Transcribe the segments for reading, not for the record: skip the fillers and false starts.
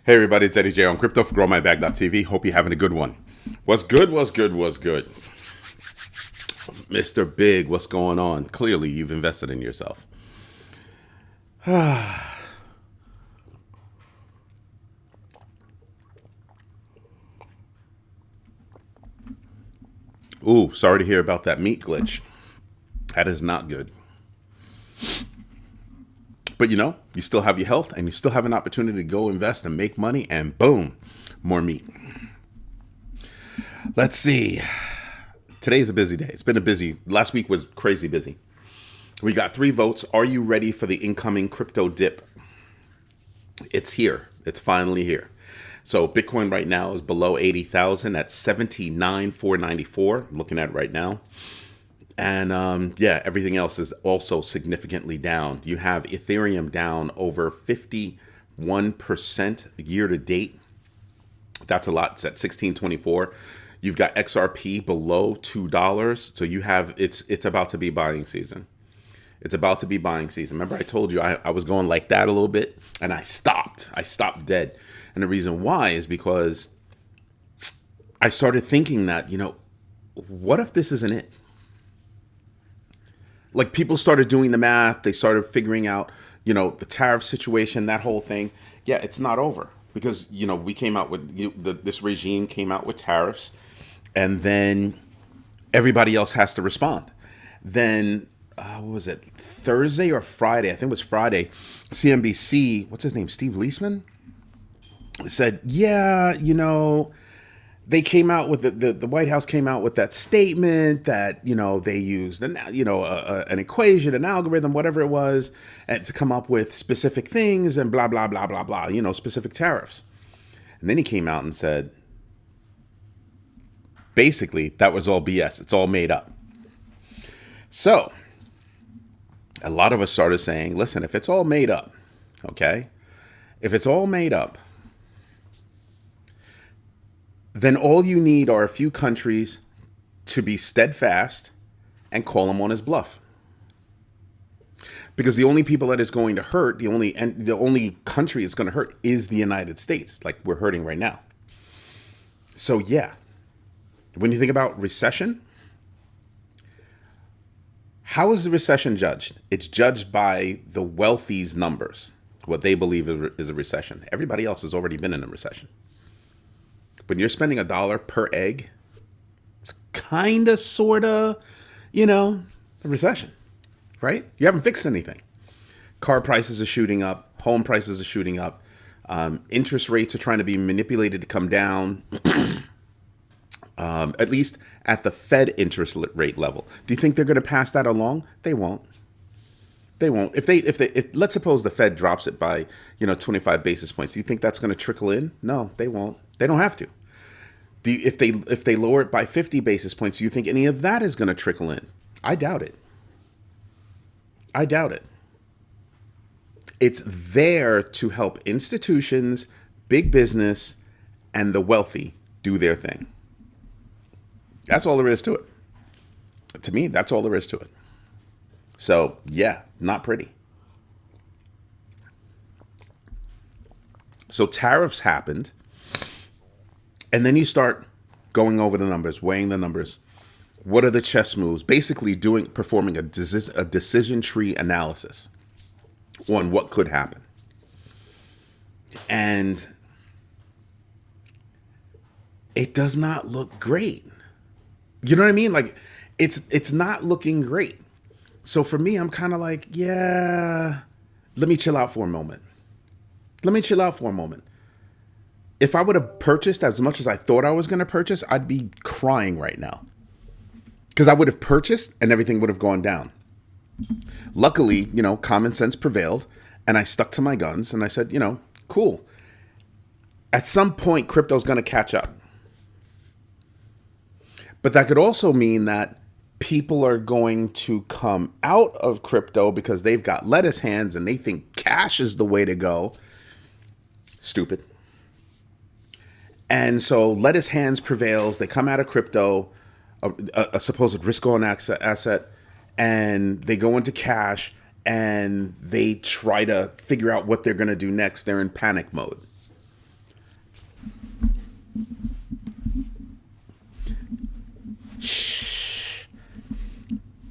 Hey everybody, it's Eddie J on Crypto for GrowMyBag.tv. Hope you're having a good one. What's good? Mr. Big, what's going on? Clearly, you've invested in yourself. Ooh, sorry to hear about that meat glitch. That is not good. But you still have your health and you still have an opportunity to go invest and make money, and boom, more meat. Let's see. Today's a busy day. It's been last week was crazy busy. We got 3 votes. Are you ready for the incoming crypto dip? It's here. It's finally here. So Bitcoin right now is below 80,000 at 79,494. I'm looking at it right now. And yeah, everything else is also significantly down. You have Ethereum down over 51% year to date. That's a lot. It's at 1624. You've got XRP below $2. So you have it's about to be buying season. It's about to be buying season. Remember I told you I was going like that a little bit and I stopped. I stopped dead. And the reason why is because I started thinking that, what if this isn't it? Like, people started doing the math. They started figuring out, the tariff situation, that whole thing. Yeah, it's not over because, we came out with, this regime came out with tariffs, and then everybody else has to respond. Then, what was it, Thursday or Friday? I think it was Friday. CNBC, what's his name, Steve Leisman, said, yeah, they came out with the White House came out with that statement that they used an equation, an algorithm, whatever it was, and to come up with specific things and blah blah blah blah blah, specific tariffs. And then he came out and said, basically, that was all BS. It's all made up. So a lot of us started saying, listen, if it's all made up, okay, if it's all made up, then all you need are a few countries to be steadfast and call him on his bluff. Because the only people that is going to hurt, the only country it's going to hurt is the United States, like we're hurting right now. So yeah, when you think about recession, how is the recession judged? It's judged by the wealthy's numbers, what they believe is a recession. Everybody else has already been in a recession. When you're spending $1 per egg, it's kind of, sort of, a recession, right? You haven't fixed anything. Car prices are shooting up. Home prices are shooting up. Interest rates are trying to be manipulated to come down, at least at the Fed interest rate level. Do you think they're going to pass that along? They won't. They won't. If let's suppose the Fed drops it by, 25 basis points. Do you think that's going to trickle in? No, they won't. They don't have to. If they lower it by 50 basis points, do you think any of that is going to trickle in? I doubt it. I doubt it. It's there to help institutions, big business, and the wealthy do their thing. That's all there is to it. To me, that's all there is to it. So, yeah, not pretty. So tariffs happened. And then you start going over the numbers, weighing the numbers. What are the chess moves? Basically performing a decision tree analysis on what could happen. And it does not look great. You know what I mean? Like, it's not looking great. So for me, I'm kind of like, yeah, let me chill out for a moment. If I would have purchased as much as I thought I was going to purchase, I'd be crying right now. Because I would have purchased and everything would have gone down. Luckily, common sense prevailed and I stuck to my guns and I said, cool. At some point, crypto's going to catch up. But that could also mean that people are going to come out of crypto because they've got lettuce hands and they think cash is the way to go. Stupid. And so lettuce hands prevails. They come out of crypto, a supposed risk-on asset, and they go into cash, and they try to figure out what they're going to do next. They're in panic mode.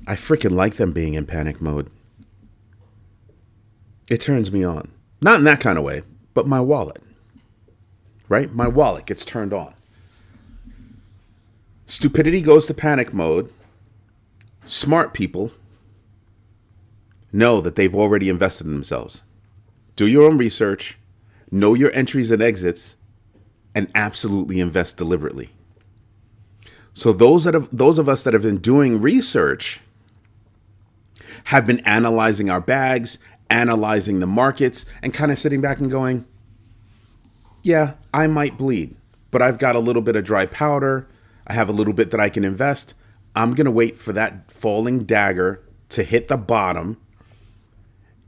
I freaking like them being in panic mode. It turns me on. Not in that kind of way, but my wallet. Right? My wallet gets turned on. Stupidity goes to panic mode. Smart people know that they've already invested in themselves. Do your own research, know your entries and exits, and absolutely invest deliberately. So those of us that have been doing research have been analyzing our bags, analyzing the markets, and kind of sitting back and going, yeah, I might bleed, but I've got a little bit of dry powder. I have a little bit that I can invest. I'm going to wait for that falling dagger to hit the bottom,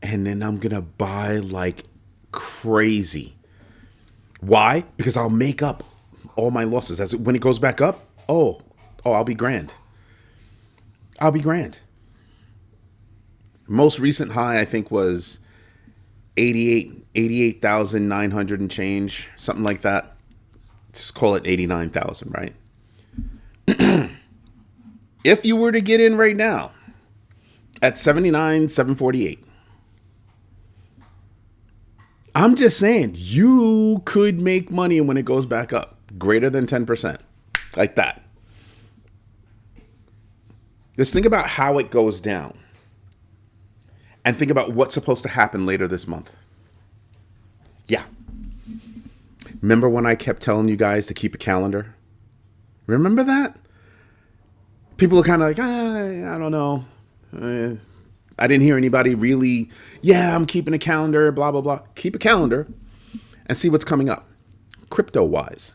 and then I'm going to buy like crazy. Why? Because I'll make up all my losses. When it goes back up, I'll be grand. I'll be grand. Most recent high, I think, was 88,900 and change, something like that. Just call it 89,000, right? If you were to get in right now at 79,748, I'm just saying you could make money when it goes back up, greater than 10%, like that. Just think about how it goes down and think about what's supposed to happen later this month. Yeah. Remember when I kept telling you guys to keep a calendar? Remember that? People are kind of like, I don't know. I didn't hear anybody really, I'm keeping a calendar, blah, blah, blah. Keep a calendar and see what's coming up, crypto-wise.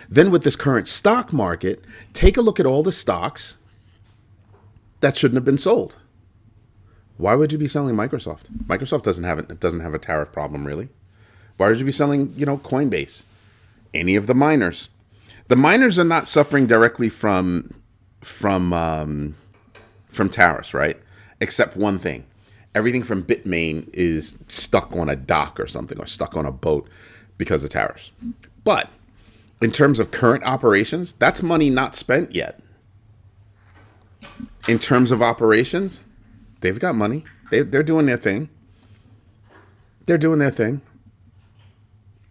Then with this current stock market, take a look at all the stocks that shouldn't have been sold. Why would you be selling Microsoft? Microsoft doesn't have a tariff problem, really. Why would you be selling, Coinbase? Any of the miners? The miners are not suffering directly from tariffs, right? Except one thing. Everything from Bitmain is stuck on a dock or something, or stuck on a boat because of tariffs. But in terms of current operations, that's money not spent yet. In terms of operations, they've got money. They're doing their thing. They're doing their thing.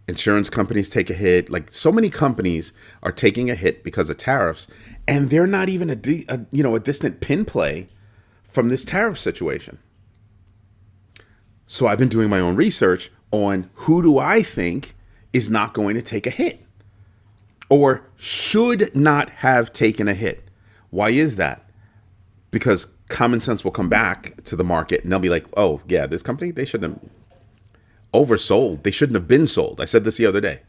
Insurance companies take a hit. Like, so many companies are taking a hit because of tariffs, and they're not even a distant pin play from this tariff situation. So I've been doing my own research on who do I think is not going to take a hit or should not have taken a hit. Why is that? Because common sense will come back to the market and they'll be like, oh, yeah, this company, they shouldn't have oversold. They shouldn't have been sold. I said this yesterday.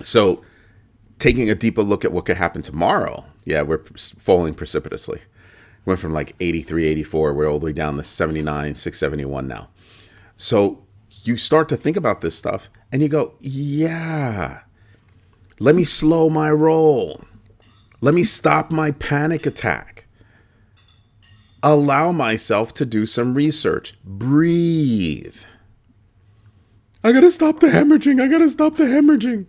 So taking a deeper look at what could happen tomorrow, we're falling precipitously. Went from like 83, 84, we're all the way down to 79, 671 now. So you start to think about this stuff and you go, let me slow my roll. Let me stop my panic attack. Allow myself to do some research. Breathe. I gotta stop the hemorrhaging.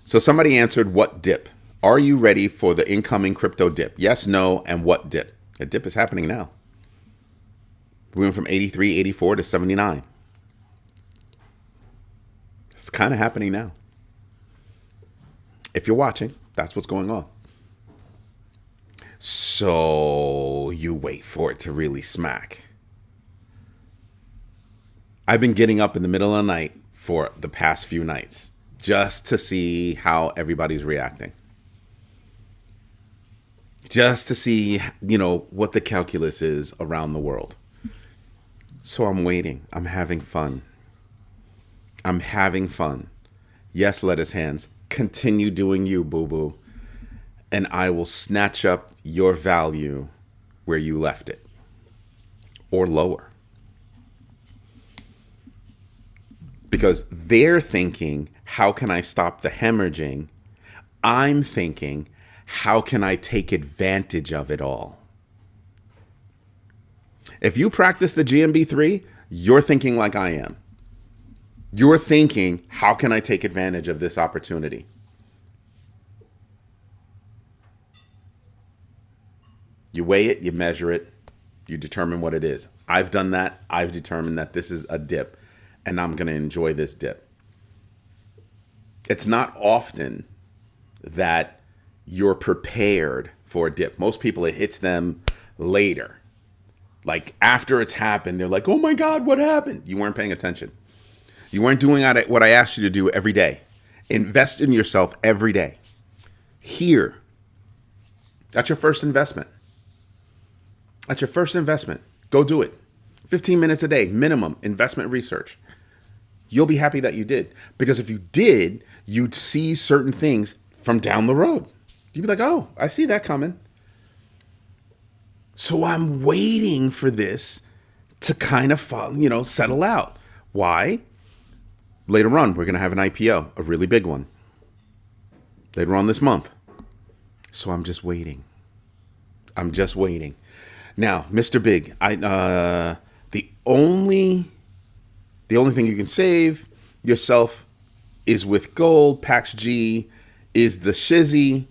So somebody answered, what dip? Are you ready for the incoming crypto dip? Yes, no, and what dip? The dip is happening now. We went from 83, 84 to 79. It's kind of happening now. If you're watching, that's what's going on. So you wait for it to really smack. I've been getting up in the middle of the night for the past few nights just to see how everybody's reacting. Just to see, what the calculus is around the world. So I'm waiting. I'm having fun. Yes, lettuce hands. Continue doing you, boo-boo. And I will snatch up your value where you left it. Or lower. Because they're thinking, how can I stop the hemorrhaging? I'm thinking, how can I take advantage of it all? If you practice the GMB3, You're thinking like I am. You're thinking, how can I take advantage of this opportunity? You weigh it, you measure it, you determine what it is. I've done that. I've determined that this is a dip, and I'm going to enjoy this dip. It's not often that you're prepared for a dip. Most people, it hits them later. Like after it's happened, they're like, oh my God, what happened? You weren't paying attention. You weren't doing what I asked you to do every day. Invest in yourself every day. Here, that's your first investment. That's your first investment. Go do it. 15 minutes a day, minimum investment research. You'll be happy that you did. Because if you did, you'd see certain things from down the road. You'd be like, oh, I see that coming. So I'm waiting for this to kind of settle out. Why? Later on, we're going to have an IPO, a really big one. Later on this month. So I'm just waiting. I'm just waiting. Now, Mr. Big, the only thing you can save yourself is with gold. Pax G is the shizzy.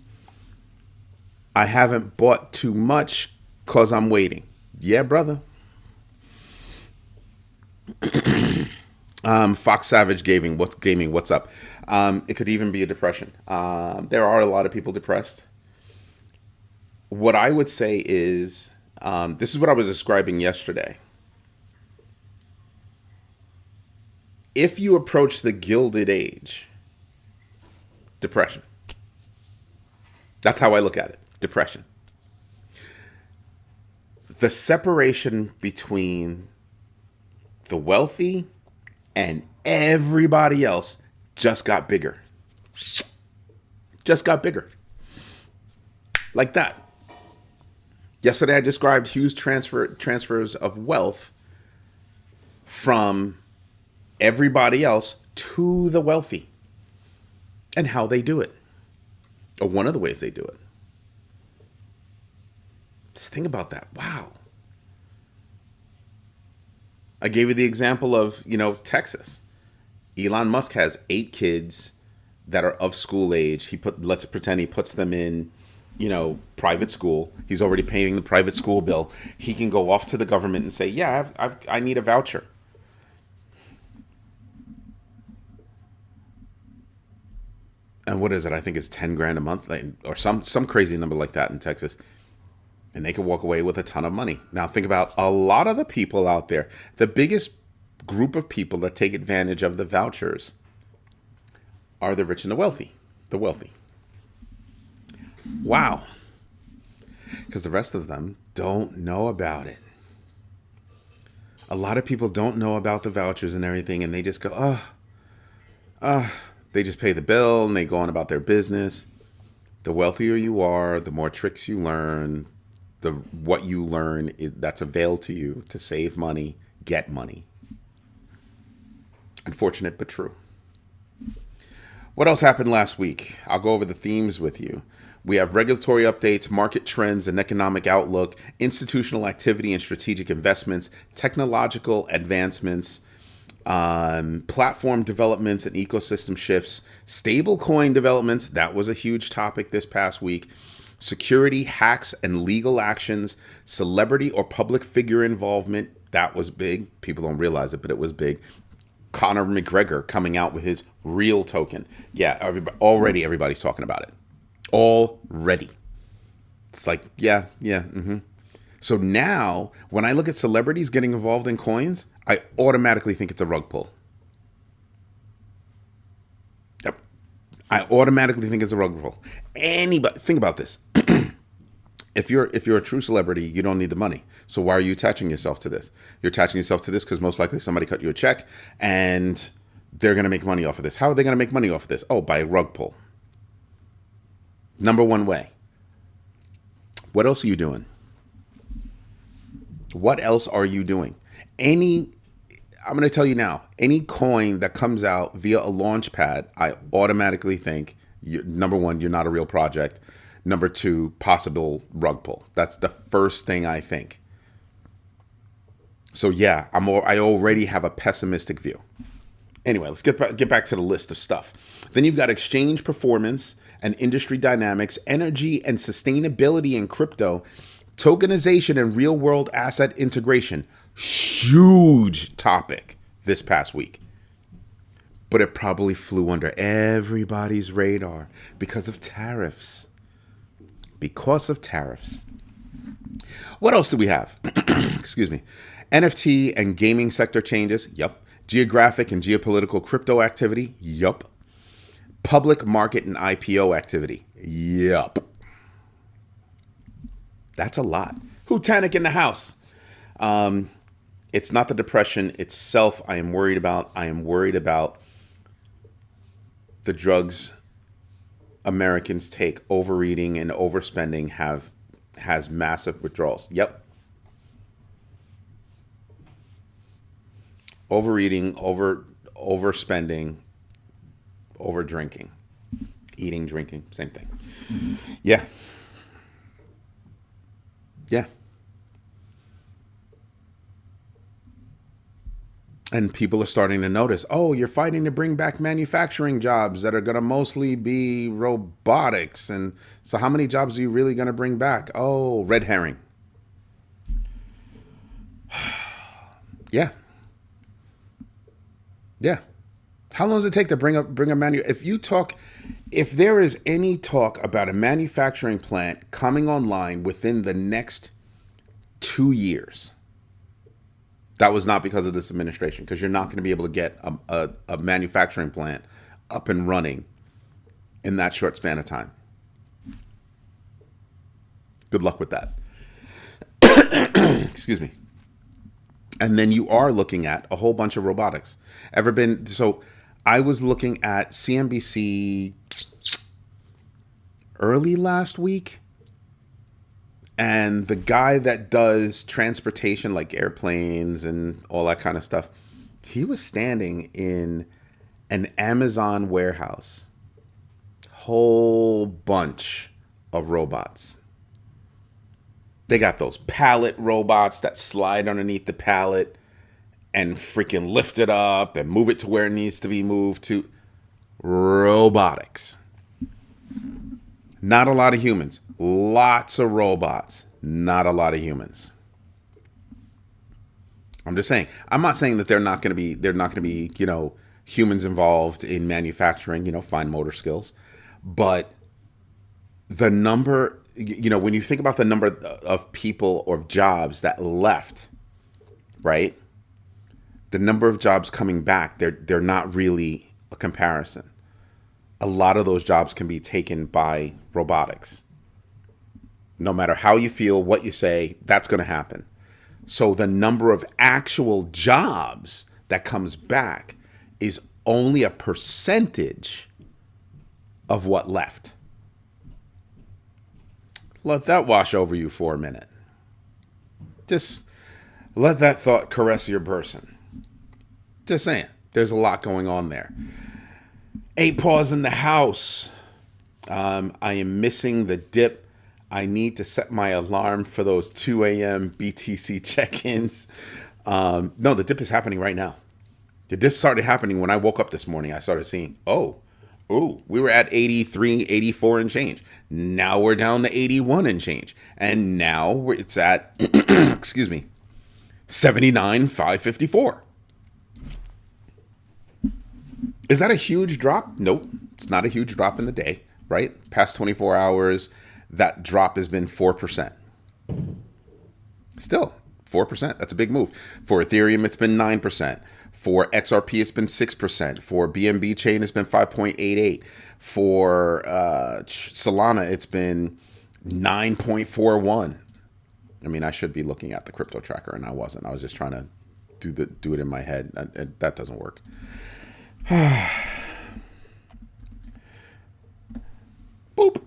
I haven't bought too much because I'm waiting. Yeah, brother. Fox Savage Gaming, what's up? It could even be a depression. There are a lot of people depressed. What I would say is, this is what I was describing yesterday. If you approach the Gilded Age, depression. That's how I look at it. Depression. The separation between the wealthy and everybody else just got bigger. Just got bigger. Like that. Yesterday I described huge transfers of wealth from everybody else to the wealthy and how they do it. Or one of the ways they do it. Just think about that. Wow. I gave you the example of, Texas. Elon Musk has 8 kids that are of school age. Let's pretend he puts them in, private school. He's already paying the private school bill. He can go off to the government and say, yeah, I need a voucher. And what is it? I think it's 10 grand a month, or some crazy number like that in Texas. And they can walk away with a ton of money. Now think about a lot of the people out there. The biggest group of people that take advantage of the vouchers are the rich and the wealthy. The wealthy. Wow. Because the rest of them don't know about it. A lot of people don't know about the vouchers and everything, and they just go, they just pay the bill and they go on about their business. The wealthier you are, the more tricks you learn, what you learn that's availed to you to save money, get money. Unfortunate, but true. What else happened last week? I'll go over the themes with you. We have regulatory updates, market trends and economic outlook, institutional activity and strategic investments, technological advancements, platform developments and ecosystem shifts, stablecoin developments. That was a huge topic this past week. Security, hacks, and legal actions, celebrity or public figure involvement. That was big. People don't realize it, but it was big. Conor McGregor coming out with his real token. Yeah, already everybody's talking about it. Already. It's like, yeah. So now, when I look at celebrities getting involved in coins, I automatically think it's a rug pull. Yep. I automatically think it's a rug pull. Anybody, think about this. If you're a true celebrity, you don't need the money. So why are you attaching yourself to this? You're attaching yourself to this because most likely somebody cut you a check and they're going to make money off of this. How are they going to make money off of this? Oh, by a rug pull. Number one way. What else are you doing? What else are you doing? I'm going to tell you now, any coin that comes out via a launch pad, I automatically think, number one, you're not a real project. Number two, possible rug pull. That's the first thing I think. So yeah, I already have a pessimistic view. Anyway, let's get back to the list of stuff. Then you've got exchange performance and industry dynamics, energy and sustainability in crypto, tokenization and real world asset integration. Huge topic this past week. But it probably flew under everybody's radar because of tariffs. Because of tariffs. What else do we have? Excuse me. NFT and gaming sector changes. Yup. Geographic and geopolitical crypto activity. Yup. Public market and IPO activity. Yup. That's a lot. Hutanic in the house. It's not the depression itself I am worried about. I am worried about the drugs Americans take. Overeating and overspending has massive withdrawals. Yep. Overeating, overspending, over drinking, eating, drinking, same thing. Yeah. Yeah. And people are starting to notice, oh, you're fighting to bring back manufacturing jobs that are going to mostly be robotics. And so how many jobs are you really going to bring back? Oh, red herring. Yeah. Yeah. How long does it take to bring a if there is any talk about a manufacturing plant coming online within the next 2 years, that was not because of this administration, because you're not going to be able to get a manufacturing plant up and running in that short span of time. Good luck with that. Excuse me. And then you are looking at a whole bunch of robotics. So I was looking at CNBC early last week, and the guy that does transportation, like airplanes and all that kind of stuff, he was standing in an Amazon warehouse. Whole bunch of robots. They got those pallet robots that slide underneath the pallet and freaking lift it up and move it to where it needs to be moved to. Robotics. Not a lot of humans. Lots of robots. Not a lot of humans. I'm just saying. I'm not saying that they're not going to be, humans involved in manufacturing, fine motor skills. But the number, when you think about the number of people or jobs that left, right? The number of jobs coming back, they're not really a comparison. A lot of those jobs can be taken by robotics. No matter how you feel, what you say, that's going to happen. So the number of actual jobs that comes back is only a percentage of what left. Let that wash over you for a minute. Just let that thought caress your person. Just saying, there's a lot going on there. 8 paws in the house. I am missing the dip. I need to set my alarm for those 2 a.m. BTC check-ins. No, the dip is happening right now. The dip started happening when I woke up this morning. I started seeing, we were at 83, 84 and change. Now we're down to 81 and change. And now it's at, excuse me, 79,554. Is that a huge drop? Nope. It's not a huge drop in the day, right? Past 24 hours, that drop has been 4%. Still, 4%. That's a big move. For Ethereum, it's been 9%. For XRP, it's been 6%. For BNB chain, it's been 5.88. For Solana, it's been 9.41. I mean, I should be looking at the crypto tracker, and I wasn't. I was just trying to do it in my head. That doesn't work. Boop.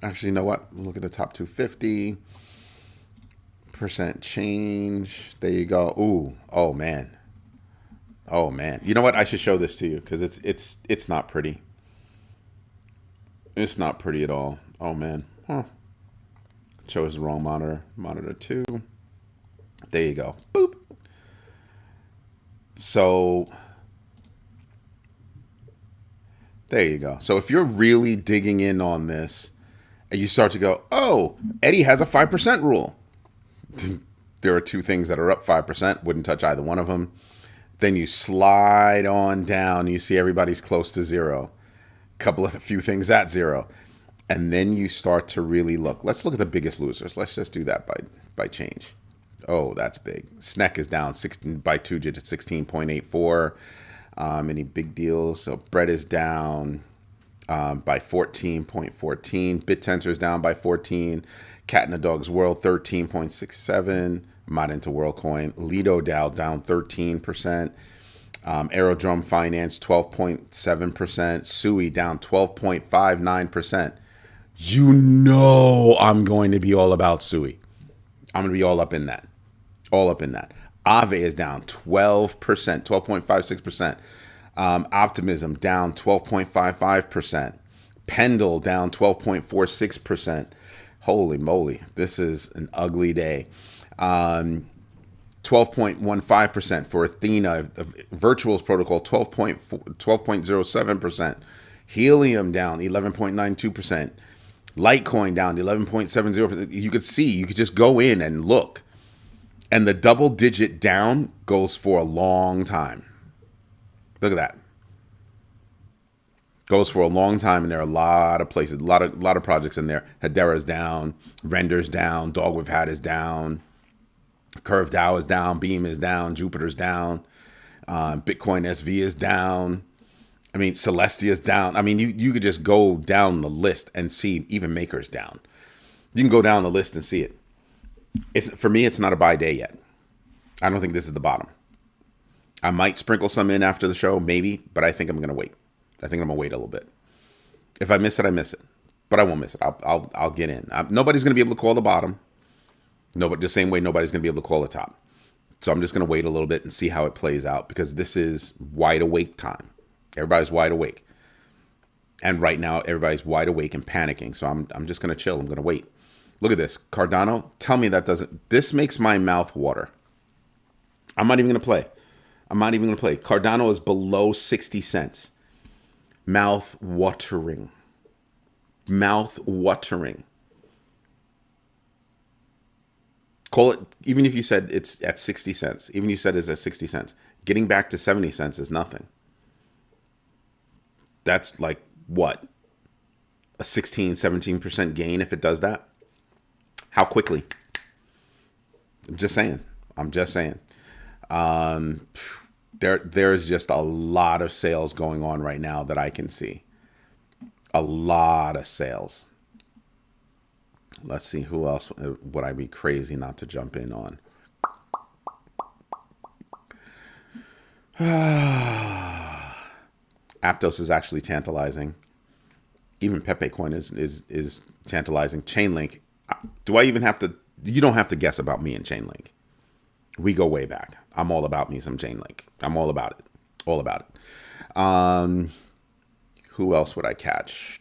Actually, you know what? Look at the top 250%. Change. There you go. Ooh. Oh man. Oh man. You know what? I should show this to you because it's not pretty. It's not pretty at all. Oh man. Huh. Chose the wrong monitor. Monitor 2. There you go. Boop. So there you go. So if you're really digging in on this and you start to go, oh, Eddie has a 5% rule. There are two things that are up 5%. Wouldn't touch either one of them. Then you slide on down. You see everybody's close to zero. A few things at zero. And then you start to really look. Let's look at the biggest losers. Let's just do that by change. Oh, that's big. SNEC is down 16 by 2 digits, 16.84. Any big deals? So bread is down by 14.14. BitTensor is down by 14. Cat in the Dog's World 13.67. I'm not into WorldCoin. Lido Dow down 13%. Aerodrome Finance 12.7%. SUI down 12.59%. You know I'm going to be all about SUI. I'm going to be all up in that. All up in that. Aave is down 12%, 12.56%. Optimism down 12.55%. Pendle down 12.46%. Holy moly, this is an ugly day. 12.15% for Athena. Virtuals Protocol 12.07%. Helium down 11.92%. Litecoin down 11.70%. You could see, you could just go in and look. And the double digit down goes for a long time. Look at that. Goes for a long time, and there are a lot of places, a lot of projects in there. Hedera's down, Render's down, Dog We've Had is down, Curve DAO is down, Beam is down, Jupiter's down, Bitcoin SV is down. I mean, Celestia's down. I mean, you could just go down the list and see even Maker's down. You can go down the list and see it. For me, it's not a buy day yet. I don't think this is the bottom. I might sprinkle some in after the show, maybe, but I think I'm going to wait. I think I'm going to wait a little bit. If I miss it, I miss it. But I won't miss it. I'll get in. Nobody's going to be able to call the bottom. The same way nobody's going to be able to call the top. So I'm just going to wait a little bit and see how it plays out, because this is wide awake time. Everybody's wide awake. And right now, everybody's wide awake and panicking. So I'm just going to chill. I'm going to wait. Look at this. Cardano, tell me that doesn't... This makes my mouth water. I'm not even going to play. Cardano is below 60 cents. Mouth watering. Call it, even if you said it's at 60 cents, even if you said it's at 60 cents, getting back to 70 cents is nothing. That's like what? A 16, 17% gain if it does that? How quickly? I'm just saying. There's just a lot of sales going on right now that I can see. A lot of sales. Let's see, who else would I be crazy not to jump in on? Aptos is actually tantalizing. Even Pepe Coin is Tantalizing. Chainlink. Do I even have to? You don't have to guess about me and Chainlink. We go way back. I'm all about me some Chainlink. I'm all about it. All about it. Who else would I catch?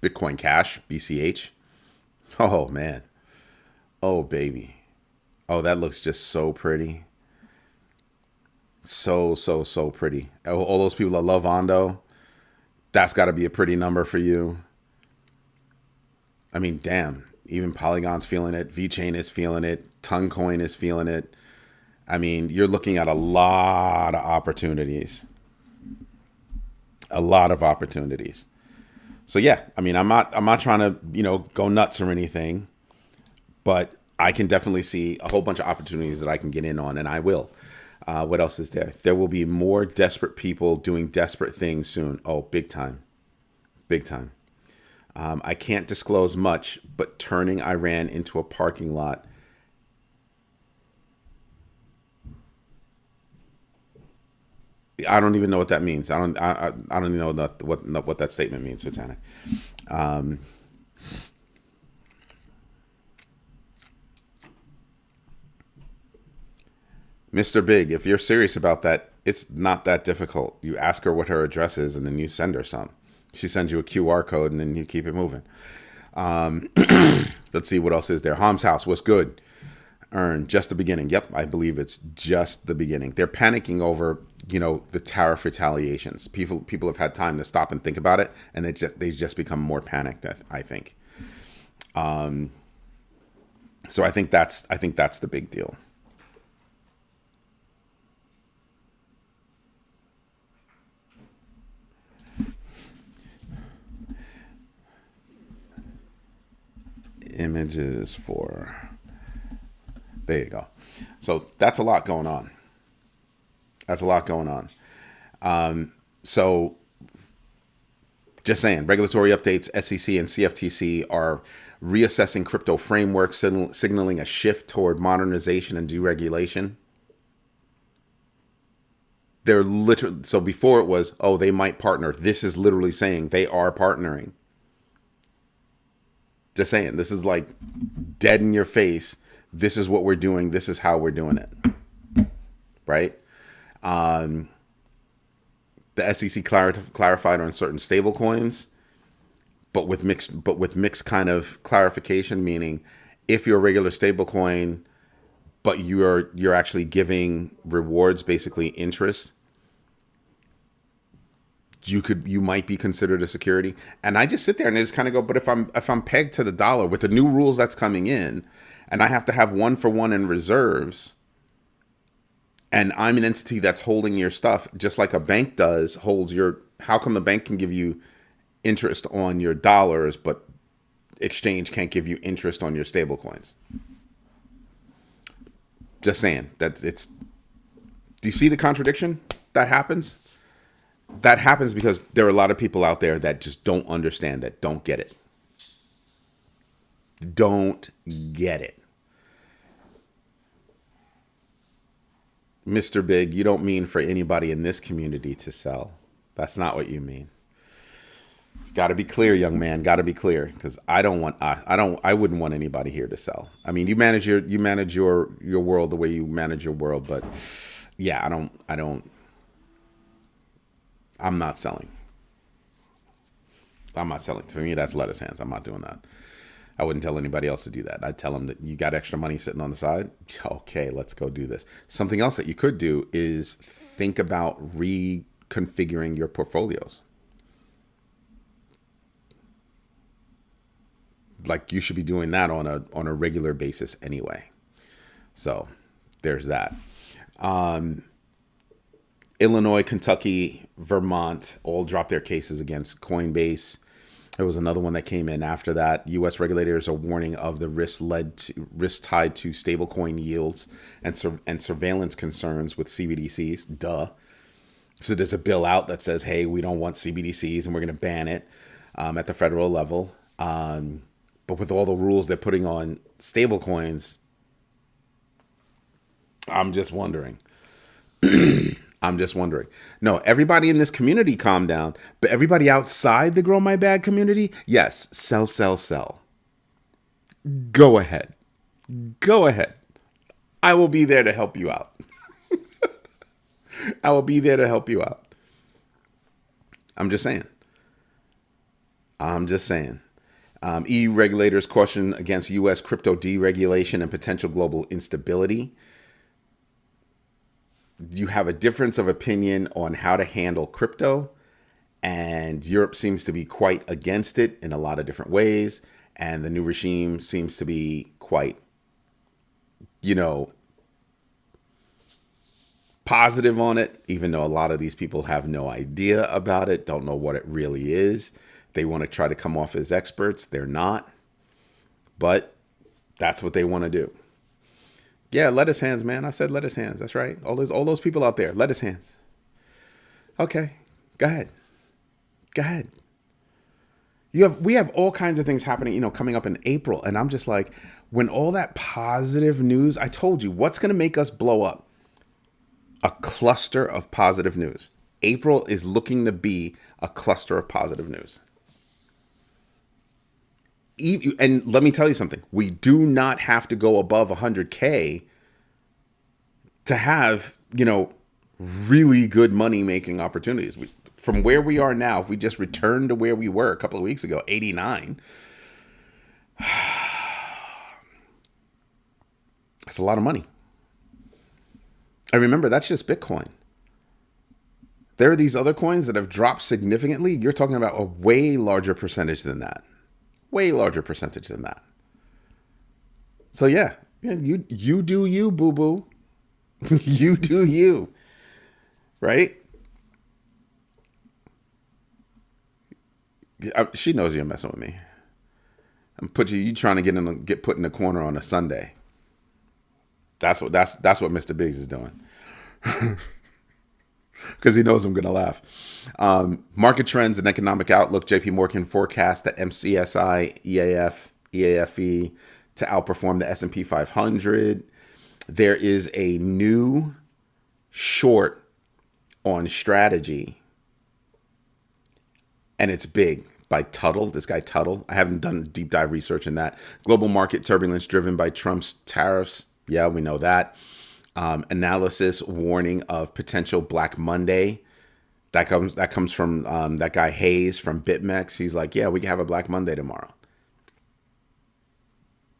Bitcoin Cash, BCH. Oh, man. Oh, baby. Oh, that looks just so pretty. So pretty. All those people that love Ondo, that's got to be a pretty number for you. I mean, damn. Even Polygon's feeling it. VeChain is feeling it. Toncoin is feeling it. I mean, you're looking at a lot of opportunities. A lot of opportunities. So yeah, I mean, I'm not trying to, go nuts or anything, but I can definitely see a whole bunch of opportunities that I can get in on, and I will. What else is there? There will be more desperate people doing desperate things soon. Oh, big time. Big time. I can't disclose much, but turning Iran into a parking lot. I don't even know what that means. I don't even know what that statement means, Titanic. Mr. Big, if you're serious about that, it's not that difficult. You ask her what her address is, and then you send her some. She sends you a QR code, and then you keep it moving. Let's see what else is there. Hom's House, what's good? Earn just the beginning. Yep, I believe it's just the beginning. They're panicking over, the tariff retaliations. People have had time to stop and think about it, and they've just become more panicked, I think. So I think that's the big deal. Images for, there you go. So that's a lot going on. So just saying, regulatory updates, SEC and CFTC are reassessing crypto frameworks, signaling a shift toward modernization and deregulation. They're literally, so before it was, oh, they might partner. This is literally saying they are partnering. Just saying, this is like dead in your face. This is what we're doing. This is how we're doing it. Right? The SEC clarified on certain stable coins, but with mixed kind of clarification, meaning if you're a regular stable coin, but you're actually giving rewards, basically interest, you might be considered a security. And I just sit there and I just kind of go, but if I'm pegged to the dollar with the new rules that's coming in, and I have to have 1-for-1 in reserves, and I'm an entity that's holding your stuff, just like a bank holds your, how come the bank can give you interest on your dollars, but exchange can't give you interest on your stable coins? Just saying, do you see the contradiction that happens? That happens because there are a lot of people out there that just don't understand, that don't get it. Don't get it. Mr. Big, you don't mean for anybody in this community to sell. That's not what you mean. Got to be clear, young man. Got to be clear, because I wouldn't want anybody here to sell. I mean, you manage your world the way you manage your world, but yeah, I'm not selling. To me, that's lettuce hands. I'm not doing that. I wouldn't tell anybody else to do that. I'd tell them that you got extra money sitting on the side. Okay, let's go do this. Something else that you could do is think about reconfiguring your portfolios. Like, you should be doing that on a regular basis anyway. So there's that. Illinois, Kentucky, Vermont all dropped their cases against Coinbase. There was another one that came in after that. U.S. regulators are warning of the risk tied to stablecoin yields and surveillance concerns with CBDCs. Duh. So there's a bill out that says, hey, we don't want CBDCs and we're going to ban it at the federal level. But with all the rules they're putting on stablecoins, I'm just wondering. No, everybody in this community, calm down. But everybody outside the Grow My Bag community, yes, sell. Go ahead. I will be there to help you out. I'm just saying. EU regulators caution against U.S. crypto deregulation and potential global instability. You have a difference of opinion on how to handle crypto, and Europe seems to be quite against it in a lot of different ways. And the new regime seems to be quite, positive on it, even though a lot of these people have no idea about it, don't know what it really is. They want to try to come off as experts. They're not, but that's what they want to do. Yeah, lettuce hands, man. I said lettuce hands. That's right. All those people out there, lettuce hands. Okay, go ahead. We have all kinds of things happening, coming up in April, and I'm just like, when all that positive news, I told you, what's going to make us blow up? A cluster of positive news. April is looking to be a cluster of positive news. And let me tell you something. We do not have to go above 100K to have, really good money-making opportunities. From where we are now, if we just return to where we were a couple of weeks ago, 89, That's a lot of money. And remember, that's just Bitcoin. There are these other coins that have dropped significantly. You're talking about a way larger percentage than that. Way larger percentage than that. So yeah, you do you, boo boo. You do you. Right? She knows you're messing with me. You trying to get put in a corner on a Sunday. That's what Mr. Biggs is doing. Because he knows I'm going to laugh. Market trends and economic outlook. JP Morgan forecast that MCSI, EAFE to outperform the S&P 500. There is a new short on strategy, and it's big, by Tuttle, this guy Tuttle. I haven't done deep dive research in that. Global market turbulence driven by Trump's tariffs. Yeah, we know that. Analysis warning of potential Black Monday. That comes from that guy Hayes from BitMEX. He's like, yeah, we can have a Black Monday tomorrow.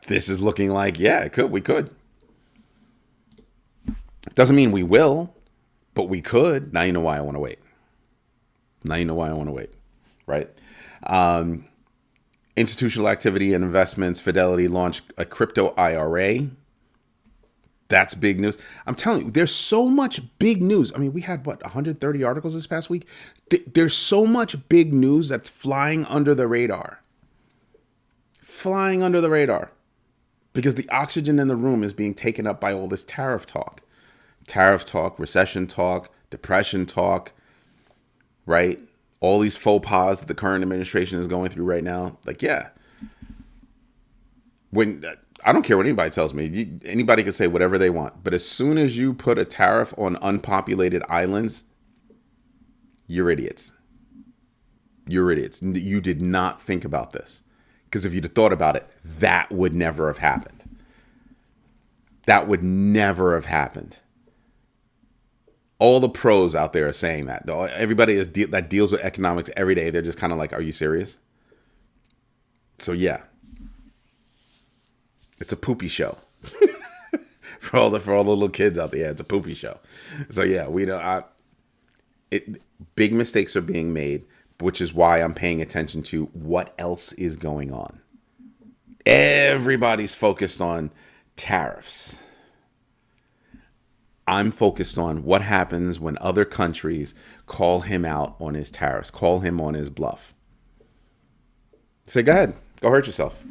This is looking like, yeah, we could. Doesn't mean we will, but we could. Now you know why I want to wait. Right? Institutional activity and investments. Fidelity launched a crypto IRA. That's big news. I'm telling you, there's so much big news. I mean, we had, 130 articles this past week? There's so much big news that's flying under the radar. Flying under the radar. Because the oxygen in the room is being taken up by all this tariff talk. Tariff talk, recession talk, depression talk, right? All these faux pas that the current administration is going through right now. Like, yeah. I don't care what anybody tells me. Anybody can say whatever they want. But as soon as you put a tariff on unpopulated islands, you're idiots. You're idiots. You did not think about this. Because if you'd have thought about it, that would never have happened. That would never have happened. All the pros out there are saying that. Everybody that deals with economics every day, they're just kind of like, are you serious? So yeah. It's a poopy show. for all the little kids out there, it's a poopy show. So yeah, big mistakes are being made, which is why I'm paying attention to what else is going on. Everybody's focused on tariffs. I'm focused on what happens when other countries call him out on his tariffs, call him on his bluff. Say, go ahead, go hurt yourself.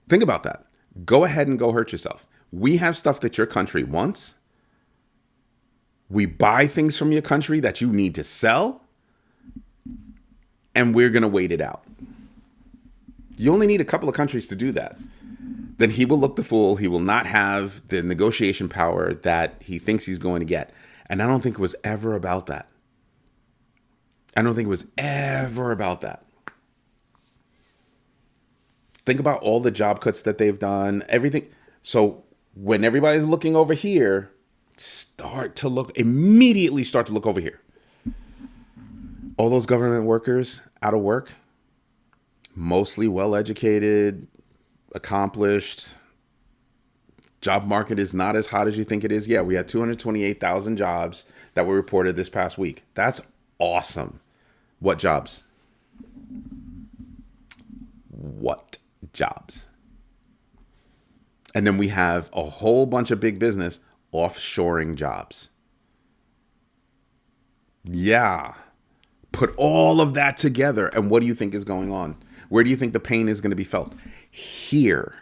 Think about that. Go ahead and go hurt yourself. We have stuff that your country wants. We buy things from your country that you need to sell. And we're going to wait it out. You only need a couple of countries to do that. Then he will look the fool. He will not have the negotiation power that he thinks he's going to get. And I don't think it was ever about that. Think about all the job cuts that they've done, everything. So when everybody's looking over here, immediately start to look over here. All those government workers out of work, mostly well-educated, accomplished. Job market is not as hot as you think it is. Yeah, we had 228,000 jobs that were reported this past week. That's awesome. What jobs? And then we have a whole bunch of big business offshoring jobs. Yeah. Put all of that together. And what do you think is going on? Where do you think the pain is going to be felt? Here.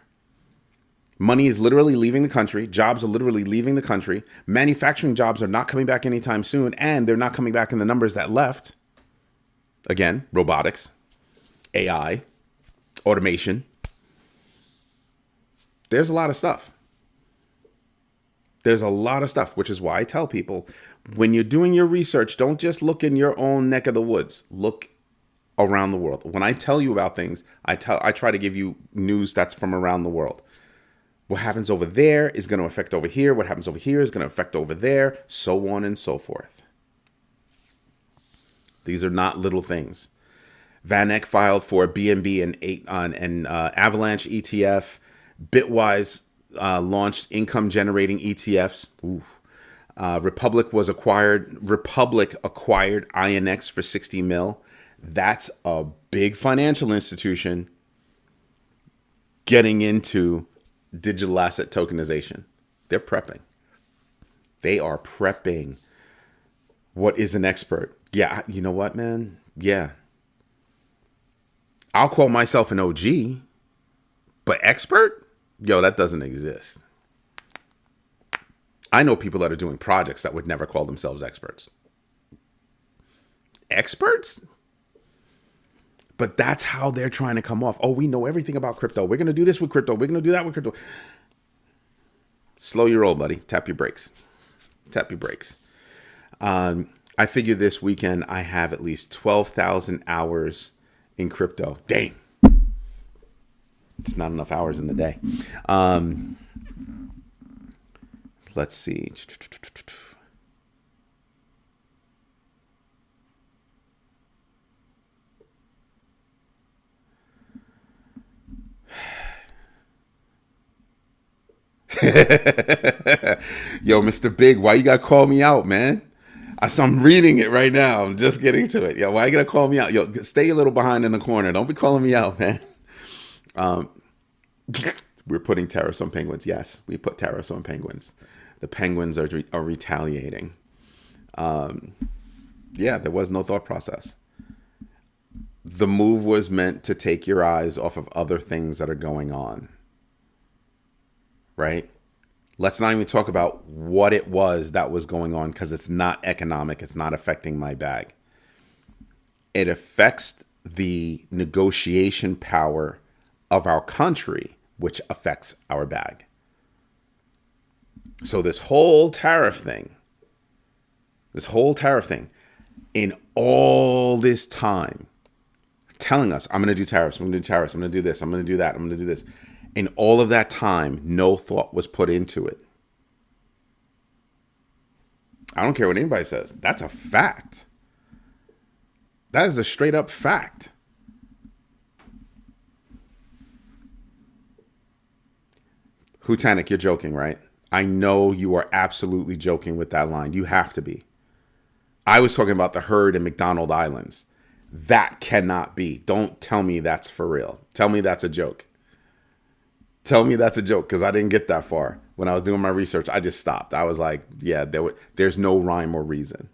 Money is literally leaving the country. Jobs are literally leaving the country. Manufacturing jobs are not coming back anytime soon. And they're not coming back in the numbers that left. Again, robotics, AI, automation. There's a lot of stuff. Which is why I tell people, when you're doing your research, don't just look in your own neck of the woods. Look around the world. When I tell you about things, I try to give you news that's from around the world. What happens over there is going to affect over here. What happens over here is going to affect over there, so on and so forth. These are not little things. VanEck filed for BNB and Avalanche ETF. Bitwise launched income generating ETFs. Oof. Republic acquired INX for 60 mil. That's a big financial institution getting into digital asset tokenization. They're prepping. They are prepping. What is an expert? Yeah, you know what, man? Yeah. I'll call myself an OG, but expert? Yo, that doesn't exist. I know people that are doing projects that would never call themselves experts. Experts? But that's how they're trying to come off. Oh, we know everything about crypto. We're going to do this with crypto. We're going to do that with crypto. Slow your roll, buddy. Tap your brakes. Tap your brakes. I figure this weekend I have at least 12,000 hours in crypto. Dang. It's not enough hours in the day. Let's see. Yo, Mr. Big, why you gotta call me out, man? I'm reading it right now. I'm just getting to it. Yo, why you gotta call me out? Yo, stay a little behind in the corner. Don't be calling me out, man. We're putting tariffs on penguins. Yes, we put tariffs on penguins. The penguins are retaliating. Yeah, there was no thought process. The move was meant to take your eyes off of other things that are going on. Right? Let's not even talk about what it was that was going on, because it's not economic. It's not affecting my bag. It affects the negotiation power of our country, which affects our bag. So this whole tariff thing, in all this time, telling us, I'm going to do tariffs, I'm going to do tariffs, I'm going to do this, I'm going to do that, I'm going to do this. In all of that time, no thought was put into it. I don't care what anybody says. That's a fact. That is a straight up fact. Hutanik, you're joking, right? I know you are absolutely joking with that line. You have to be. I was talking about the herd in McDonald Islands. That cannot be. Don't tell me that's for real. Tell me that's a joke. Tell me that's a joke, because I didn't get that far. When I was doing my research, I just stopped. I was like, yeah, there's no rhyme or reason.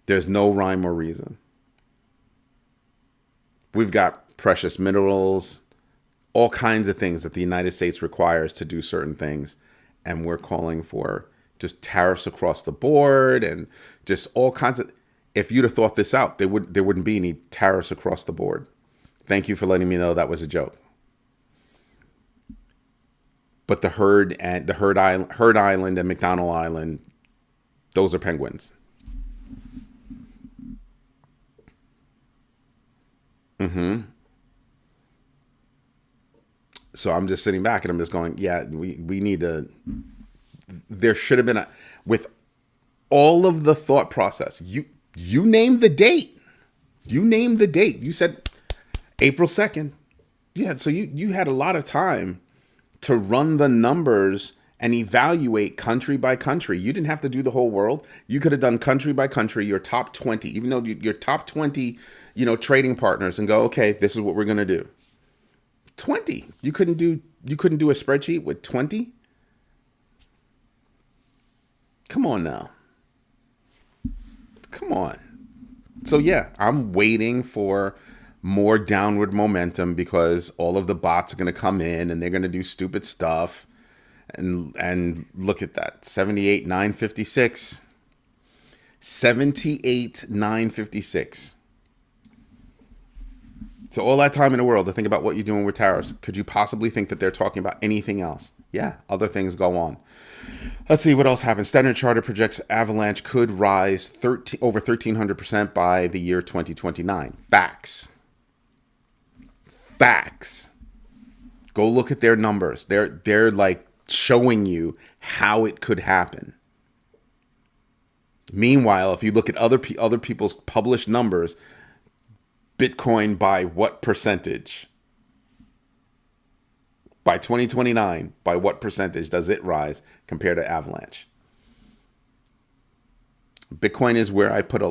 There's no rhyme or reason. We've got precious minerals, all kinds of things that the United States requires to do certain things. And we're calling for just tariffs across the board and just all kinds of... If you'd have thought this out, there wouldn't be any tariffs across the board. Thank you for letting me know that was a joke. But the herd Island and McDonald Island, those are penguins. So I'm just sitting back and I'm just going, yeah, we need to... There should have been with all of the thought process. You named the date. You named the date. You said April 2nd. Yeah, so you had a lot of time to run the numbers and evaluate country by country. You didn't have to do the whole world. You could have done country by country, your top 20, even though your top 20, trading partners, and go, okay, this is what we're going to do. 20. You couldn't do a spreadsheet with 20? Come on now. Come on. So yeah, I'm waiting for more downward momentum, because all of the bots are going to come in and they're going to do stupid stuff. And look at that. 78,956. 78,956. So all that time in the world to think about what you're doing with tariffs, could you possibly think that they're talking about anything else? Yeah, other things go on. Let's see what else happens. Standard Chartered projects Avalanche could rise over 1,300% by the year 2029. Facts. Go look at their numbers. They're like showing you how it could happen. Meanwhile, if you look at other people's published numbers, Bitcoin by what percentage? By 2029, by what percentage does it rise compared to Avalanche? Bitcoin is where I put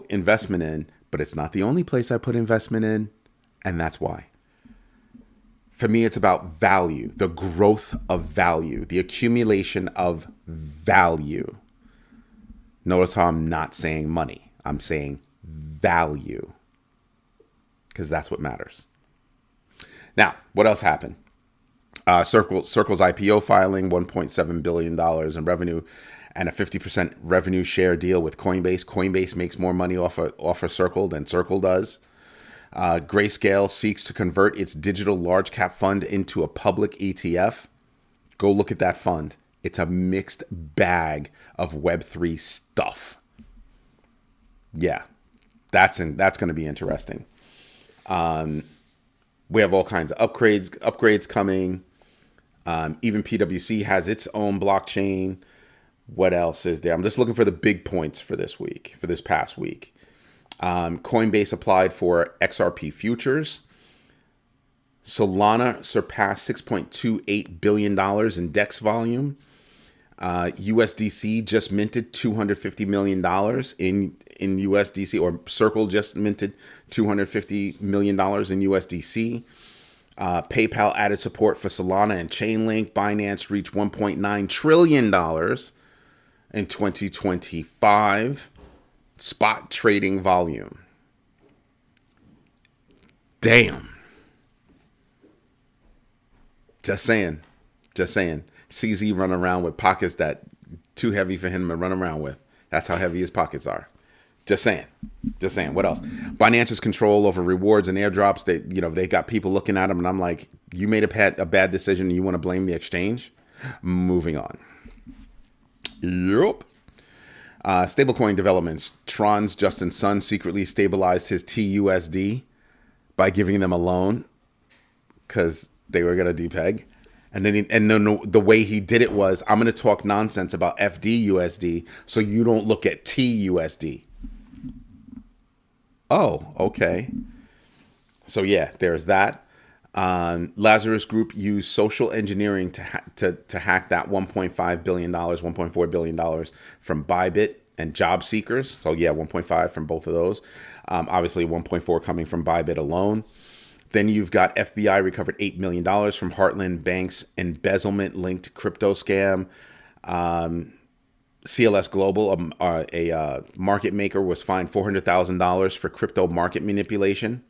investment in, but it's not the only place I put investment in, and that's why. For me, it's about value, the growth of value, the accumulation of value. Notice how I'm not saying money. I'm saying value, because that's what matters. Now, what else happened? Circle's IPO filing, $1.7 billion in revenue, and a 50% revenue share deal with Coinbase. Coinbase makes more money off of Circle than Circle does. Grayscale seeks to convert its digital large cap fund into a public ETF. Go look at that fund. It's a mixed bag of Web3 stuff. Yeah, that's going to be interesting. We have all kinds of upgrades coming. Even PwC has its own blockchain. What else is there? I'm just looking for the big points for this past week. Coinbase applied for XRP futures. Solana surpassed $6.28 billion in DEX volume. USDC just minted $250 million in USDC, or Circle just minted $250 million in USDC. PayPal added support for Solana and Chainlink. Binance reached $1.9 trillion in 2025. Spot trading volume. Damn. Just saying. CZ run around with pockets that too heavy for him to run around with. That's how heavy his pockets are. Just saying. What else? Binance's control over rewards and airdrops. They got people looking at them, and I'm like, you made a bad decision and you want to blame the exchange? Moving on. Yep. Stablecoin Developments. Tron's Justin Sun secretly stabilized his TUSD by giving them a loan because they were going to depeg. And then the way he did it was, I'm going to talk nonsense about FDUSD so you don't look at TUSD. Oh, okay. So yeah, there's that. Lazarus Group used social engineering to hack that $1.5 billion, $1.4 billion from Bybit and job seekers. So yeah, 1.5 from both of those. Obviously 1.4 coming from Bybit alone. Then you've got FBI recovered $8 million from Heartland Bank's embezzlement-linked crypto scam. CLS Global, a market maker, was fined $400,000 for crypto market manipulation.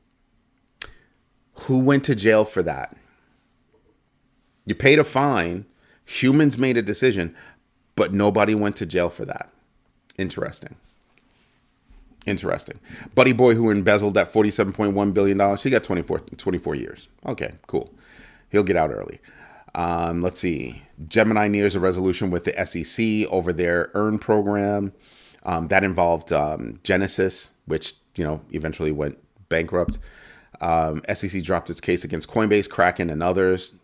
Who went to jail for that? You paid a fine. Humans made a decision, but nobody went to jail for that. Interesting. Buddy Boy, who embezzled that $47.1 billion, he got 24 years. Okay, cool. He'll get out early. Let's see. Gemini nears a resolution with the SEC over their EARN program. That involved Genesis, which eventually went bankrupt. SEC dropped its case against Coinbase, Kraken, and others.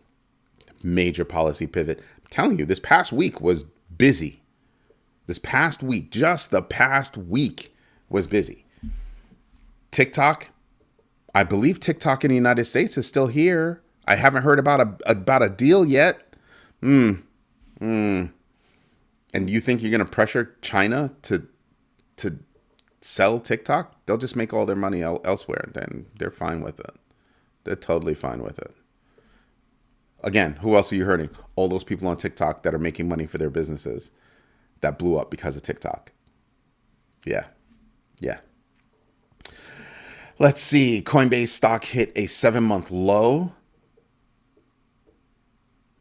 Major policy pivot. I'm telling you, this past week was busy. Just the past week was busy. TikTok, I believe TikTok in the United States is still here. I haven't heard about a deal yet. And you think you're going to pressure China to sell TikTok? They'll just make all their money elsewhere. Then they're fine with it. They're totally fine with it. Again, who else are you hurting? All those people on TikTok that are making money for their businesses that blew up because of TikTok. Yeah. Let's see. Coinbase stock hit a 7-month low.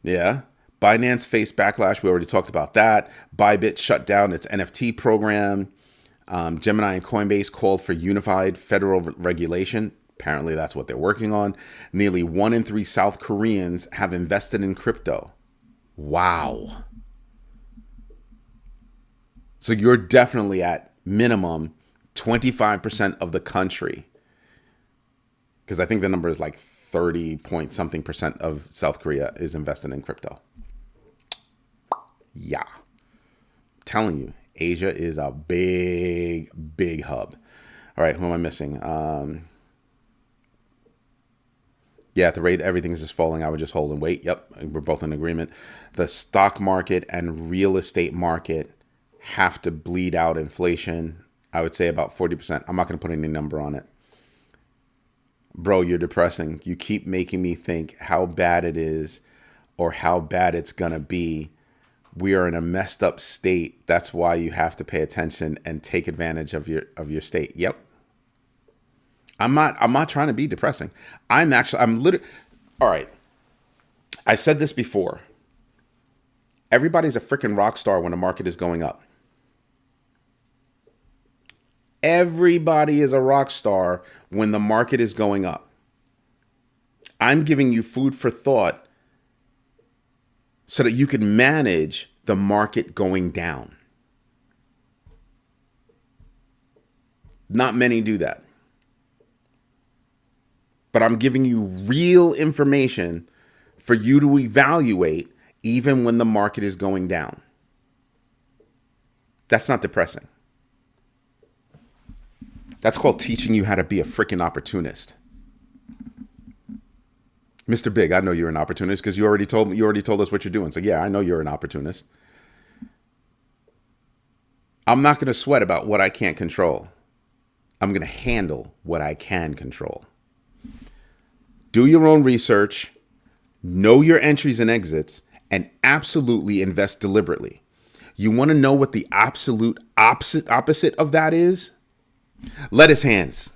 Yeah. Binance faced backlash. We already talked about that. Bybit shut down its NFT program. Gemini and Coinbase called for unified federal regulation. Apparently that's what they're working on. Nearly 1 in 3 South Koreans have invested in crypto. Wow. So you're definitely at minimum 25% of the country. Because I think the number is like 30 point something percent of South Korea is invested in crypto. Yeah. I'm telling you, Asia is a big, big hub. All right, who am I missing? Yeah, at the rate everything's just falling, I would just hold and wait. Yep, we're both in agreement. The stock market and real estate market have to bleed out inflation. I would say about 40%. I'm not going to put any number on it. Bro, you're depressing. You keep making me think how bad it is or how bad it's going to be. We are in a messed up state. That's why you have to pay attention and take advantage of your state. Yep. I'm not trying to be depressing. I'm literally, all right. I've said this before. Everybody's a freaking rock star when the market is going up. Everybody is a rock star when the market is going up. I'm giving you food for thought so that you can manage the market going down. Not many do that. But I'm giving you real information for you to evaluate even when the market is going down. That's not depressing. That's called teaching you how to be a freaking opportunist. Mr. Big, I know you're an opportunist because you already told us what you're doing. So yeah, I know you're an opportunist. I'm not going to sweat about what I can't control. I'm going to handle what I can control. Do your own research, know your entries and exits, and absolutely invest deliberately. You want to know what the absolute opposite of that is? Lettuce hands.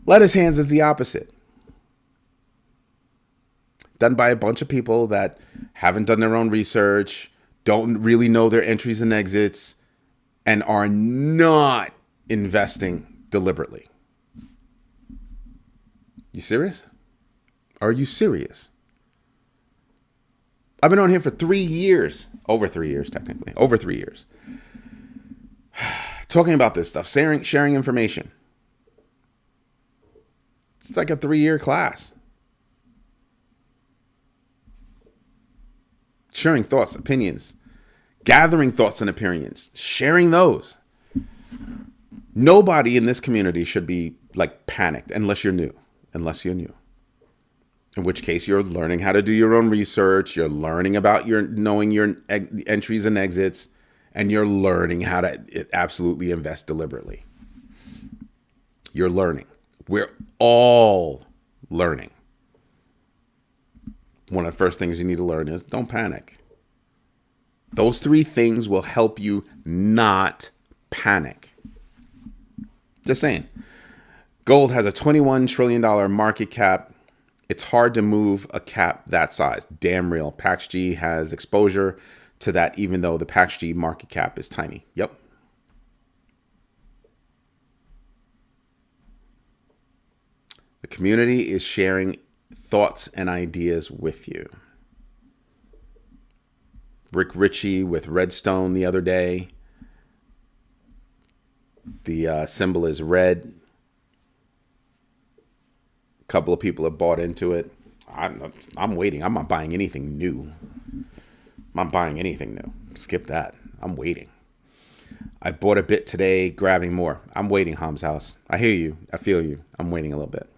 Lettuce hands is the opposite. Done by a bunch of people that haven't done their own research, don't really know their entries and exits, and are not investing deliberately. You serious? Are you serious? I've been on here for 3 years. Over 3 years, technically. Over 3 years. Talking about this stuff. Sharing information. It's like a 3-year class. Sharing thoughts, opinions. Gathering thoughts and opinions. Sharing those. Nobody in this community should be like panicked unless you're new. In which case you're learning how to do your own research. You're learning about knowing your entries and exits, and you're learning how to absolutely invest deliberately. You're learning. We're all learning. One of the first things you need to learn is don't panic. Those 3 things will help you not panic. Just saying. Gold has a $21 trillion market cap. It's hard to move a cap that size. Damn real. PaxG has exposure to that, even though the PaxG market cap is tiny. Yep. The community is sharing thoughts and ideas with you. Rick Ritchie with Redstone the other day. The symbol is red. A couple of people have bought into it. I'm waiting. I'm not buying anything new. Skip that. I'm waiting. I bought a bit today, grabbing more. I'm waiting, Ham's house. I hear you. I feel you. I'm waiting a little bit.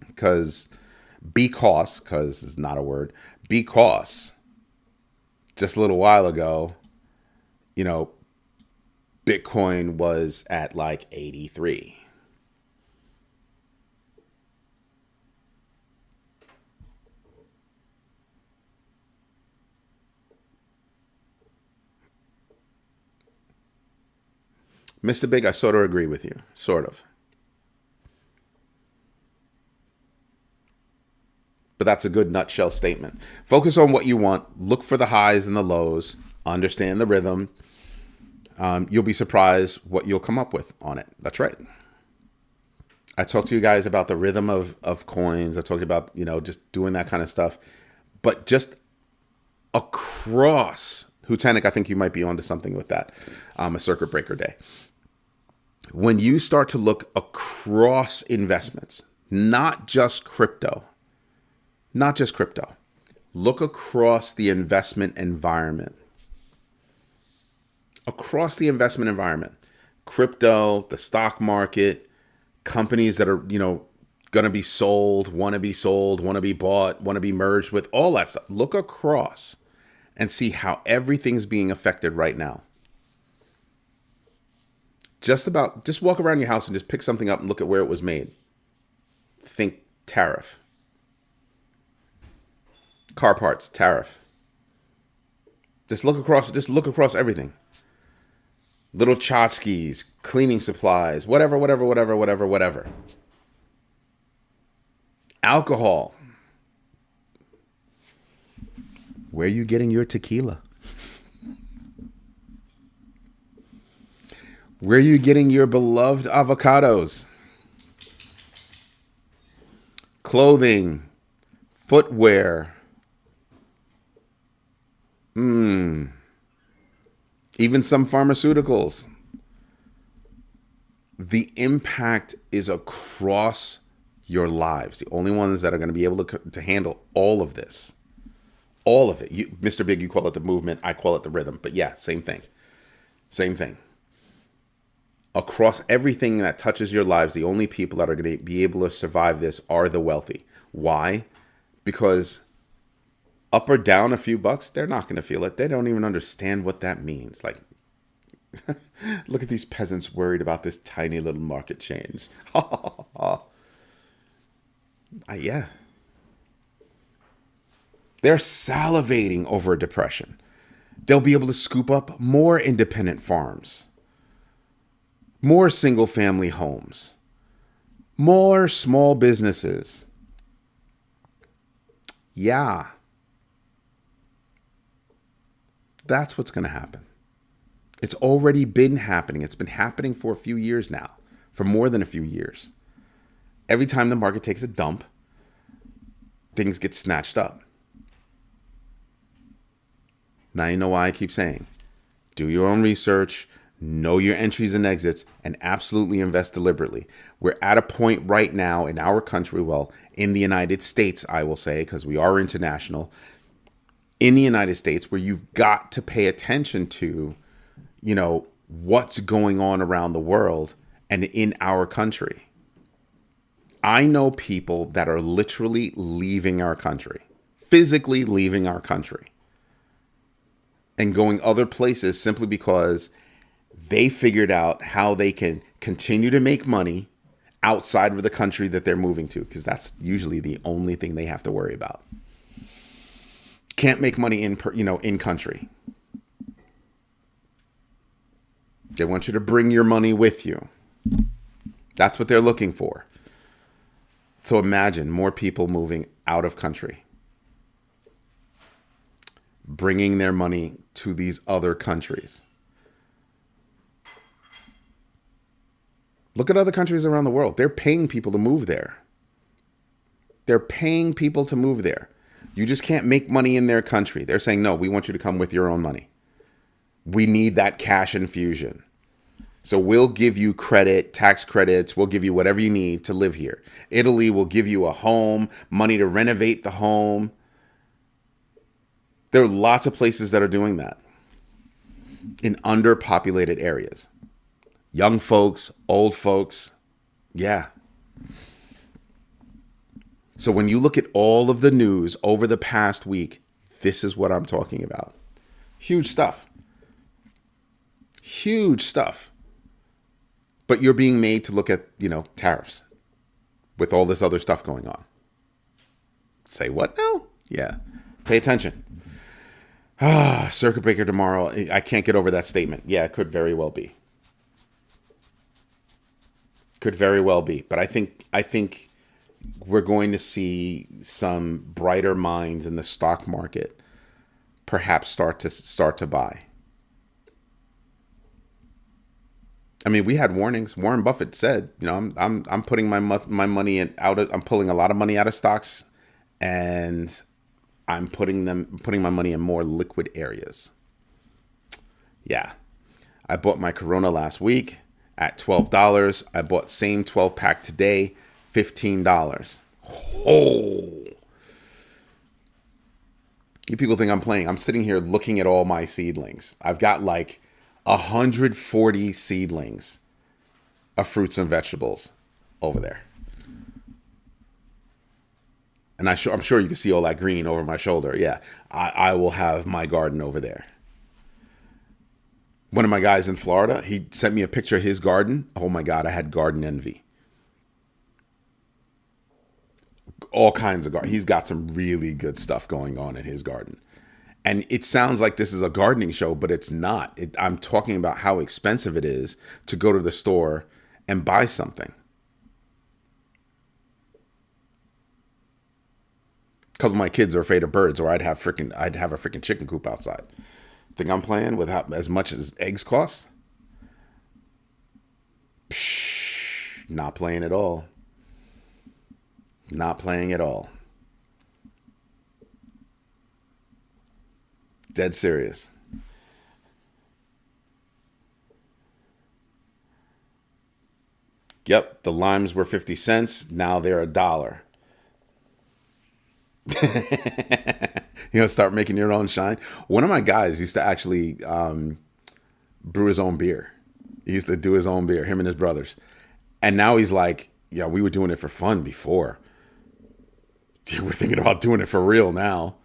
Because it's not a word, because just a little while ago, Bitcoin was at like 83. Mr. Big, I sort of agree with you. Sort of. But that's a good nutshell statement. Focus on what you want. Look for the highs and the lows. Understand the rhythm. You'll be surprised what you'll come up with on it. That's right. I talked to you guys about the rhythm of coins. I talked about, just doing that kind of stuff. But just across, Hutanic, I think you might be onto something with that. A circuit breaker day. When you start to look across investments, not just crypto, look across the investment environment. Crypto, the stock market, companies that are, going to be sold, want to be bought, want to be merged with, all that stuff. Look across and see how everything's being affected right now. Just walk around your house and just pick something up and look at where it was made. Think tariff. Car parts, tariff. Just look across everything. Little tchotchkes, cleaning supplies, whatever. Alcohol. Where are you getting your tequila? Where are you getting your beloved avocados? Clothing, footwear. Even some pharmaceuticals. The impact is across your lives. The only ones that are going to be able to handle all of this. All of it. Mr. Big, you call it the movement. I call it the rhythm. But yeah, same thing. Same thing. Across everything that touches your lives, the only people that are going to be able to survive this are the wealthy. Why? Because up or down a few bucks, they're not going to feel it. They don't even understand what that means. Like, look at these peasants worried about this tiny little market change. Yeah. They're salivating over a depression. They'll be able to scoop up more independent farms, more single family homes, more small businesses. Yeah. That's what's going to happen. It's already been happening. It's been happening for a few years now, for more than a few years. Every time the market takes a dump, things get snatched up. Now you know why I keep saying, do your own research, know your entries and exits, and absolutely invest deliberately. We're at a point right now in our country, well, in the United States, I will say, because we are international, in the United States, where you've got to pay attention to, what's going on around the world and in our country. I know people that are literally leaving our country, physically leaving our country, and going other places simply because they figured out how they can continue to make money outside of the country that they're moving to, because that's usually the only thing they have to worry about. Can't make money in country. They want you to bring your money with you. That's what they're looking for. So imagine more people moving out of country, bringing their money to these other countries. Look at other countries around the world. They're paying people to move there. They're paying people to move there. You just can't make money in their country. They're saying, no, we want you to come with your own money. We need that cash infusion. So we'll give you credit, tax credits. We'll give you whatever you need to live here. Italy will give you a home, money to renovate the home. There are lots of places that are doing that in underpopulated areas. Young folks, old folks. Yeah. So when you look at all of the news over the past week, this is what I'm talking about. Huge stuff. Huge stuff. But you're being made to look at, tariffs with all this other stuff going on. Say what now? Yeah. Pay attention. Circuit breaker tomorrow. I can't get over that statement. Yeah, it could very well be. Could very well be. But I think we're going to see some brighter minds in the stock market perhaps start to buy. I mean, we had warnings. Warren Buffett said, I'm putting my money I'm pulling a lot of money out of stocks, and I'm putting my money in more liquid areas. Yeah. I bought my Corona last week at $12. I bought same 12 pack today, $15. Oh. You people think I'm playing. I'm sitting here looking at all my seedlings. I've got like 140 seedlings of fruits and vegetables. over there. And I'm sure you can see all that green over my shoulder. Yeah, I will have my garden over there. One of my guys in Florida, he sent me a picture of his garden. Oh my God, I had garden envy. All kinds of garden. He's got some really good stuff going on in his garden. And it sounds like this is a gardening show, but it's not. I'm talking about how expensive it is to go to the store and buy something. A couple of my kids are afraid of birds, or I'd have a freaking chicken coop outside. Think I'm playing with as much as eggs cost? Psh, not playing at all. Not playing at all. Dead serious. Yep, the limes were 50 cents. Now they're $1. Start making your own shine. One of my guys used to actually brew his own beer. He used to do his own beer, him and his brothers. And now he's like, yeah, we were doing it for fun before. We're thinking about doing it for real now.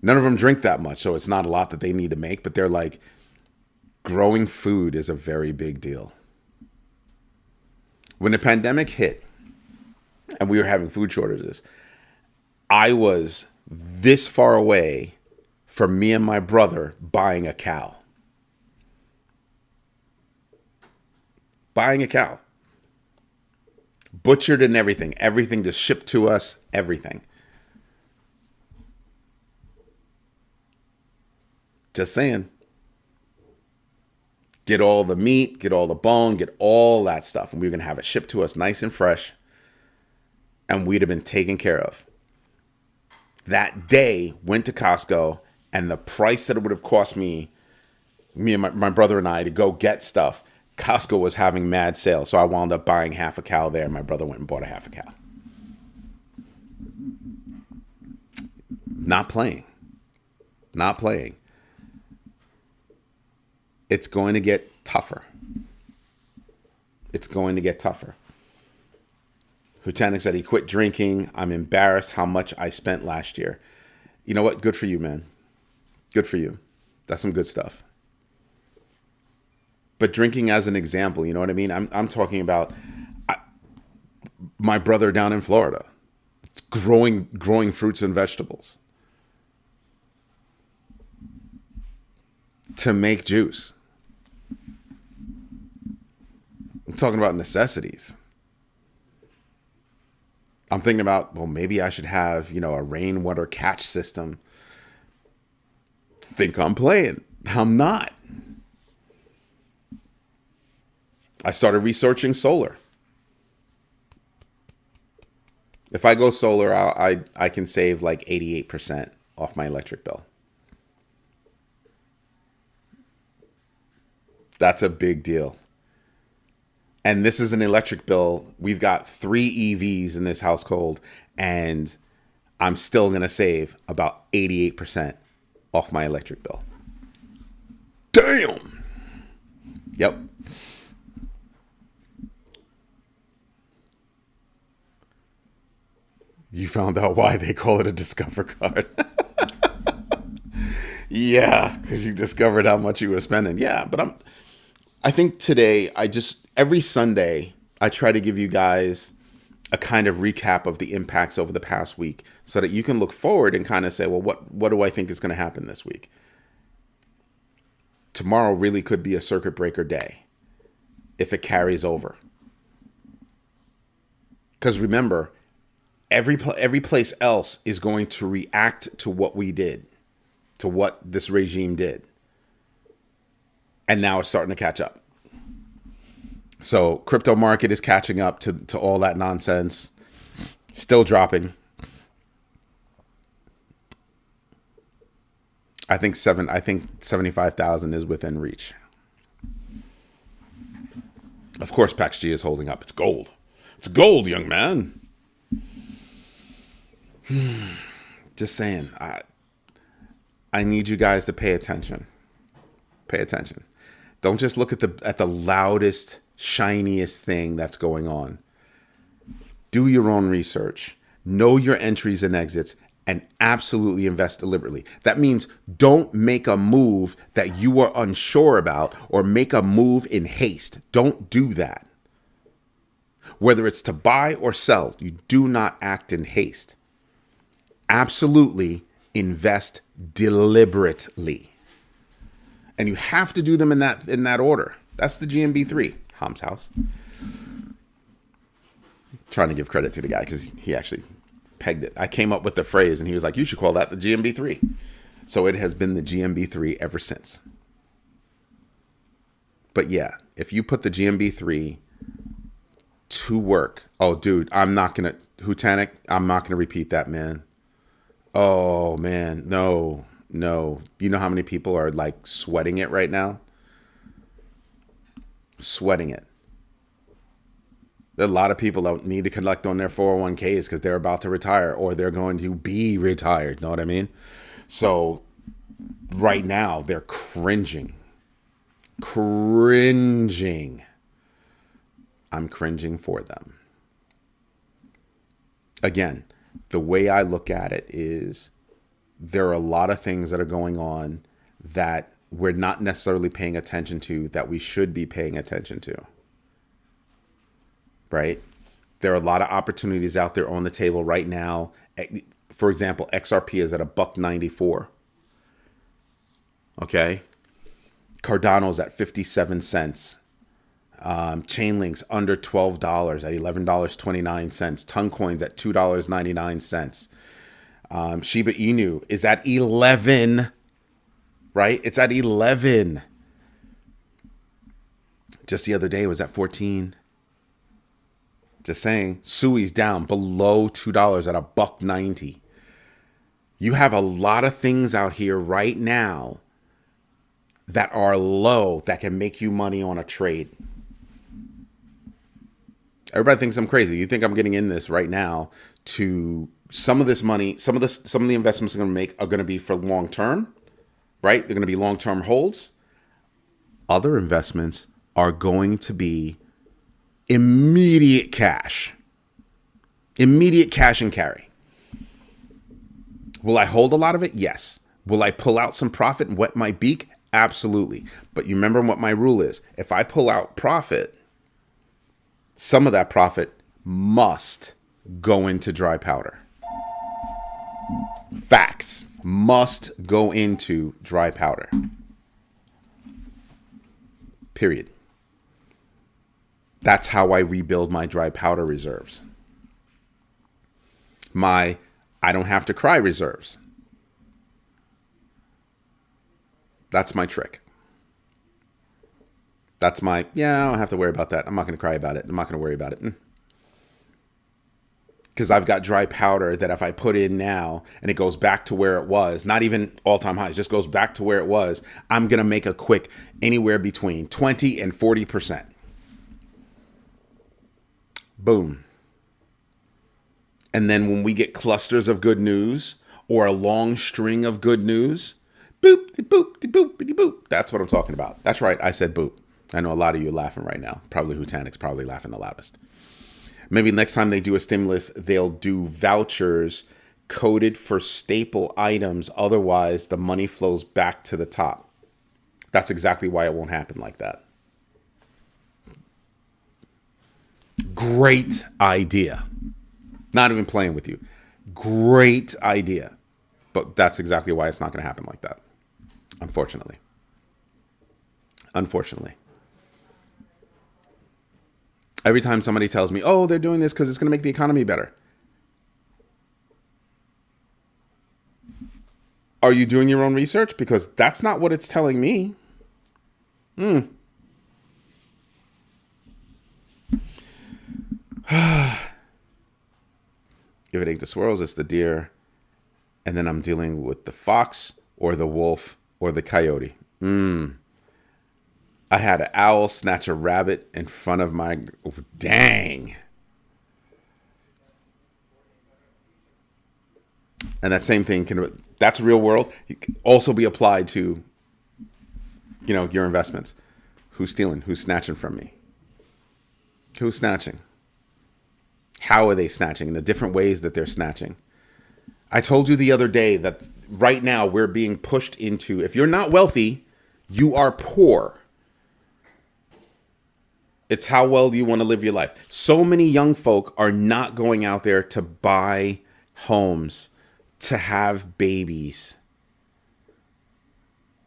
None of them drink that much, so it's not a lot that they need to make. But they're like, growing food is a very big deal. When the pandemic hit and we were having food shortages, I was this far away from me and my brother buying a cow. Buying a cow. Butchered and everything. Everything just shipped to us. Everything. Just saying. Get all the meat, get all the bone, get all that stuff. And we were going to have it shipped to us nice and fresh. And we'd have been taken care of. That day, went to Costco, and the price that it would have cost me and my brother and I to go get stuff, Costco was having mad sales. So I wound up buying half a cow there. My brother went and bought a half a cow. Not playing. Not playing. It's going to get tougher. It's going to get tougher. Hutanik said he quit drinking. I'm embarrassed how much I spent last year. You know what? Good for you, man. Good for you. That's some good stuff. But drinking as an example, you know what I mean? I'm talking about my brother down in Florida. It's growing fruits and vegetables to make juice. I'm talking about necessities. I'm thinking about, well, maybe I should have, a rainwater catch system. Think I'm playing. I'm not. I started researching solar. If I go solar, I can save like 88% off my electric bill. That's a big deal. And this is an electric bill. We've got 3 EVs in this household, and I'm still going to save about 88% off my electric bill. Damn. Yep. You found out why they call it a Discover card. Yeah, because you discovered how much you were spending. Yeah, but I think today, every Sunday, I try to give you guys a kind of recap of the impacts over the past week so that you can look forward and kind of say, well, what do I think is going to happen this week? Tomorrow really could be a circuit breaker day if it carries over. Because remember, every place else is going to react to what we did, to what this regime did. And now it's starting to catch up. So crypto market is catching up to all that nonsense. Still dropping. I think 75,000 is within reach. Of course, PAXG is holding up. It's gold. It's gold, young man. Just saying. I need you guys to pay attention. Pay attention. Don't just look at the loudest, shiniest thing that's going on. do your own research, know your entries and exits, and absolutely invest deliberately. That means don't make a move that you are unsure about or make a move in haste. Don't do that. Whether it's to buy or sell, you do not act in haste. Absolutely invest deliberately. And you have to do them in that order. That's the GMB3. Ham's house. Trying to give credit to the guy because he actually pegged it. I came up with the phrase and he was like, you should call that the GMB3. So it has been the GMB3 ever since. But yeah, if you put the GMB3 to work, oh dude, I'm not going to, Hutanic, I'm not going to repeat that, man. Oh man, no. You know how many people are like sweating it right now? Sweating it. There are a lot of people that need to collect on their 401ks because they're about to retire or they're going to be retired. Know what I mean? So right now they're cringing. I'm cringing for them. Again, the way I look at it is there are a lot of things that are going on that we're not necessarily paying attention to that we should be paying attention to. Right? There are a lot of opportunities out there on the table right now. For example, XRP is at $1.94. Okay. Cardano's at 57 cents. Chainlink's under $12 at $11.29. Toncoin's at $2.99. Shiba Inu is at 11. Right? It's at 11. Just the other day it was at 14. Just saying, Sui's down below $2 at $1.90. You have a lot of things out here right now that are low that can make you money on a trade. Everybody thinks I'm crazy. You think I'm getting in this right now to some of this money, some of the investments I'm going to make are going to be for long term, right? They're going to be long-term holds. Other investments are going to be immediate cash and carry. Will I hold a lot of it? Yes. Will I pull out some profit and wet my beak? Absolutely. But you remember what my rule is. If I pull out profit, some of that profit must go into dry powder. Facts must go into dry powder. Period. That's how I rebuild my dry powder reserves. My I don't have to cry reserves. That's my trick. That's my, I don't have to worry about that. I'm not going to cry about it. I'm not going to worry about it. Because I've got dry powder that if I put in now and it goes back to where it was, not even all-time highs, just goes back to where it was, I'm going to make a quick anywhere between 20 and 40%. Boom. And then when we get clusters of good news or a long string of good news, boop, boop, boop, boop. That's what I'm talking about. That's right. I said boop. I know a lot of you are laughing right now. Probably Hutanic's probably laughing the loudest. Maybe next time they do a stimulus, they'll do vouchers coded for staple items. Otherwise, the money flows back to the top. That's exactly why it won't happen like that. Great idea. Not even playing with you. Great idea. But that's exactly why it's not going to happen like that. Unfortunately. Every time somebody tells me, oh, they're doing this because it's going to make the economy better. Are you doing your own research? Because that's not what it's telling me. If it ain't the squirrels, it's the deer. And then I'm dealing with the fox or the wolf or the coyote. I had an owl snatch a rabbit in front of my... Oh, dang. And that same thing that's real world. It can also be applied to, your investments. Who's stealing? Who's snatching from me? Who's snatching? how are they snatching and the different ways that they're snatching. I told you the other day that right now we're being pushed into, if you're not wealthy, you are poor. It's how well do you want to live your life. So many young folk are not going out there to buy homes, to have babies.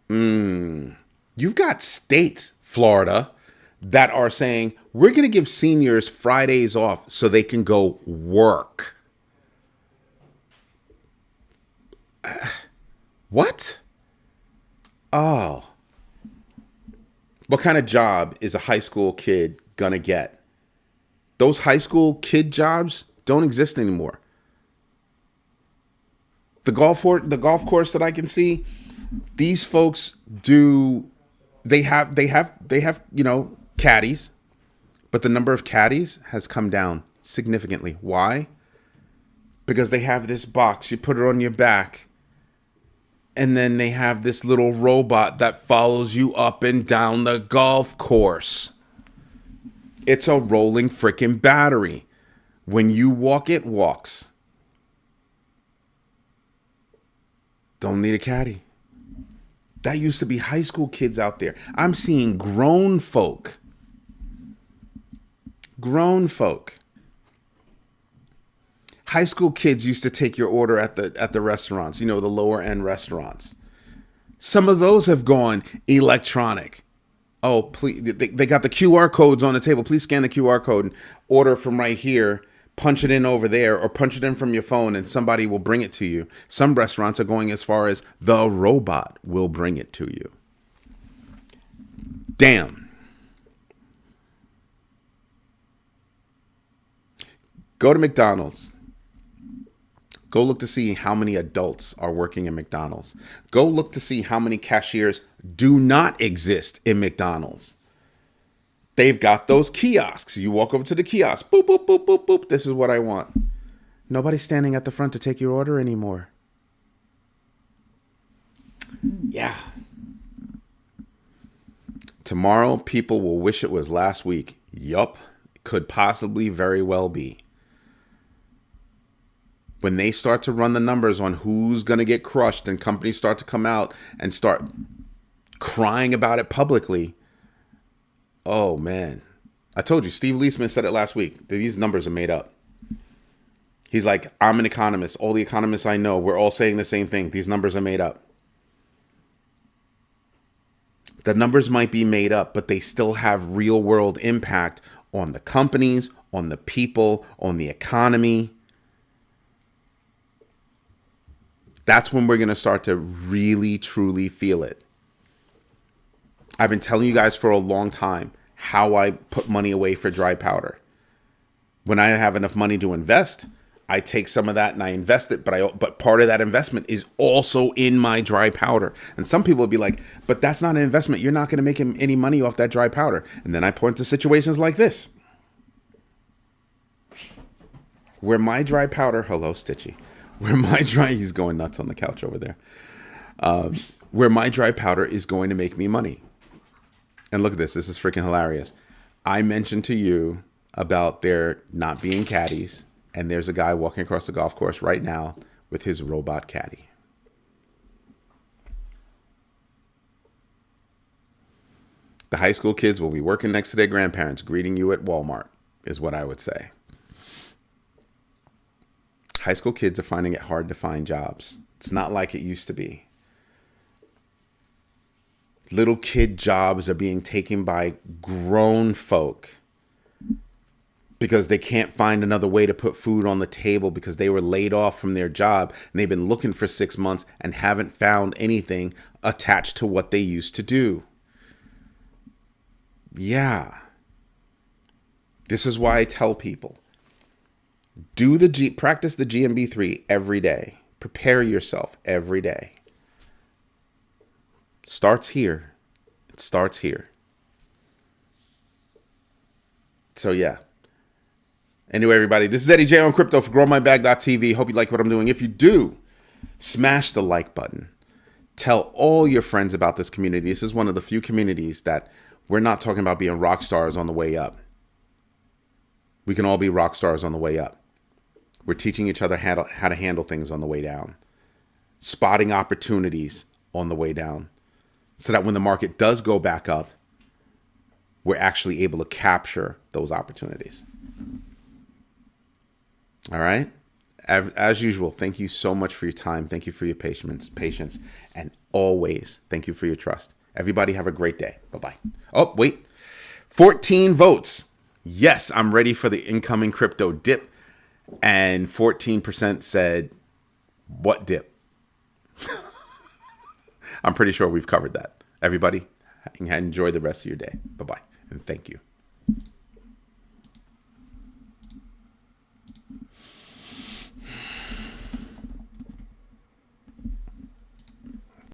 You've got states, Florida, that are saying, we're going to give seniors Fridays off so they can go work. What? Oh. What kind of job is a high school kid going to get? Those high school kid jobs don't exist anymore. The golf course that I can see, these folks do, they have, caddies, but the number of caddies has come down significantly. Why? Because they have this box, you put it on your back, and then they have this little robot that follows you up and down the golf course. It's a rolling freaking battery. When you walk, it walks. Don't need a caddy. That used to be high school kids out there. I'm seeing grown folk. Grown folk. High school kids used to take your order at the restaurants, the lower end restaurants. Some of those have gone electronic. Oh, please, they got the QR codes on the table. Please scan the QR code and order from right here. Punch it in over there or punch it in from your phone and somebody will bring it to you. Some restaurants are going as far as the robot will bring it to you. Damn. Go to McDonald's. Go look to see how many adults are working in McDonald's. Go look to see how many cashiers do not exist in McDonald's. They've got those kiosks. You walk over to the kiosk. Boop, boop, boop, boop, boop. This is what I want. Nobody's standing at the front to take your order anymore. Yeah. Tomorrow, people will wish it was last week. Yup. Could possibly very well be. When they start to run the numbers on who's going to get crushed and companies start to come out and start crying about it publicly. Oh, man. I told you, Steve Leisman said it last week. These numbers are made up. He's like, I'm an economist. All the economists I know, we're all saying the same thing. These numbers are made up. The numbers might be made up, but they still have real world impact on the companies, on the people, on the economy. That's when we're going to start to really, truly feel it. I've been telling you guys for a long time how I put money away for dry powder. When I have enough money to invest, I take some of that and I invest it, but part of that investment is also in my dry powder. And some people will be like, but that's not an investment. You're not going to make any money off that dry powder. And then I point to situations like this. Where my dry powder, hello, Stitchy. He's going nuts on the couch over there. Where my dry powder is going to make me money. And look at this. This is freaking hilarious. I mentioned to you about there not being caddies. And there's a guy walking across the golf course right now with his robot caddy. The high school kids will be working next to their grandparents, greeting you at Walmart, is what I would say. High school kids are finding it hard to find jobs. It's not like it used to be. Little kid jobs are being taken by grown folk because they can't find another way to put food on the table because they were laid off from their job and they've been looking for 6 months and haven't found anything attached to what they used to do. Yeah. This is why I tell people, practice the GMB3 every day. Prepare yourself every day. Starts here. It starts here. So yeah. Anyway, everybody, this is Eddie J on Crypto for GrowMyBag.tv. Hope you like what I'm doing. If you do, smash the like button. Tell all your friends about this community. This is one of the few communities that we're not talking about being rock stars on the way up. We can all be rock stars on the way up. We're teaching each other how to handle things on the way down, spotting opportunities on the way down, so that when the market does go back up, we're actually able to capture those opportunities. All right? As usual, thank you so much for your time. Thank you for your patience, and always thank you for your trust. Everybody have a great day. Bye-bye. Oh, wait. 14 votes. Yes, I'm ready for the incoming crypto dip. And 14% said, what dip? I'm pretty sure we've covered that. Everybody, enjoy the rest of your day. Bye-bye. And thank you.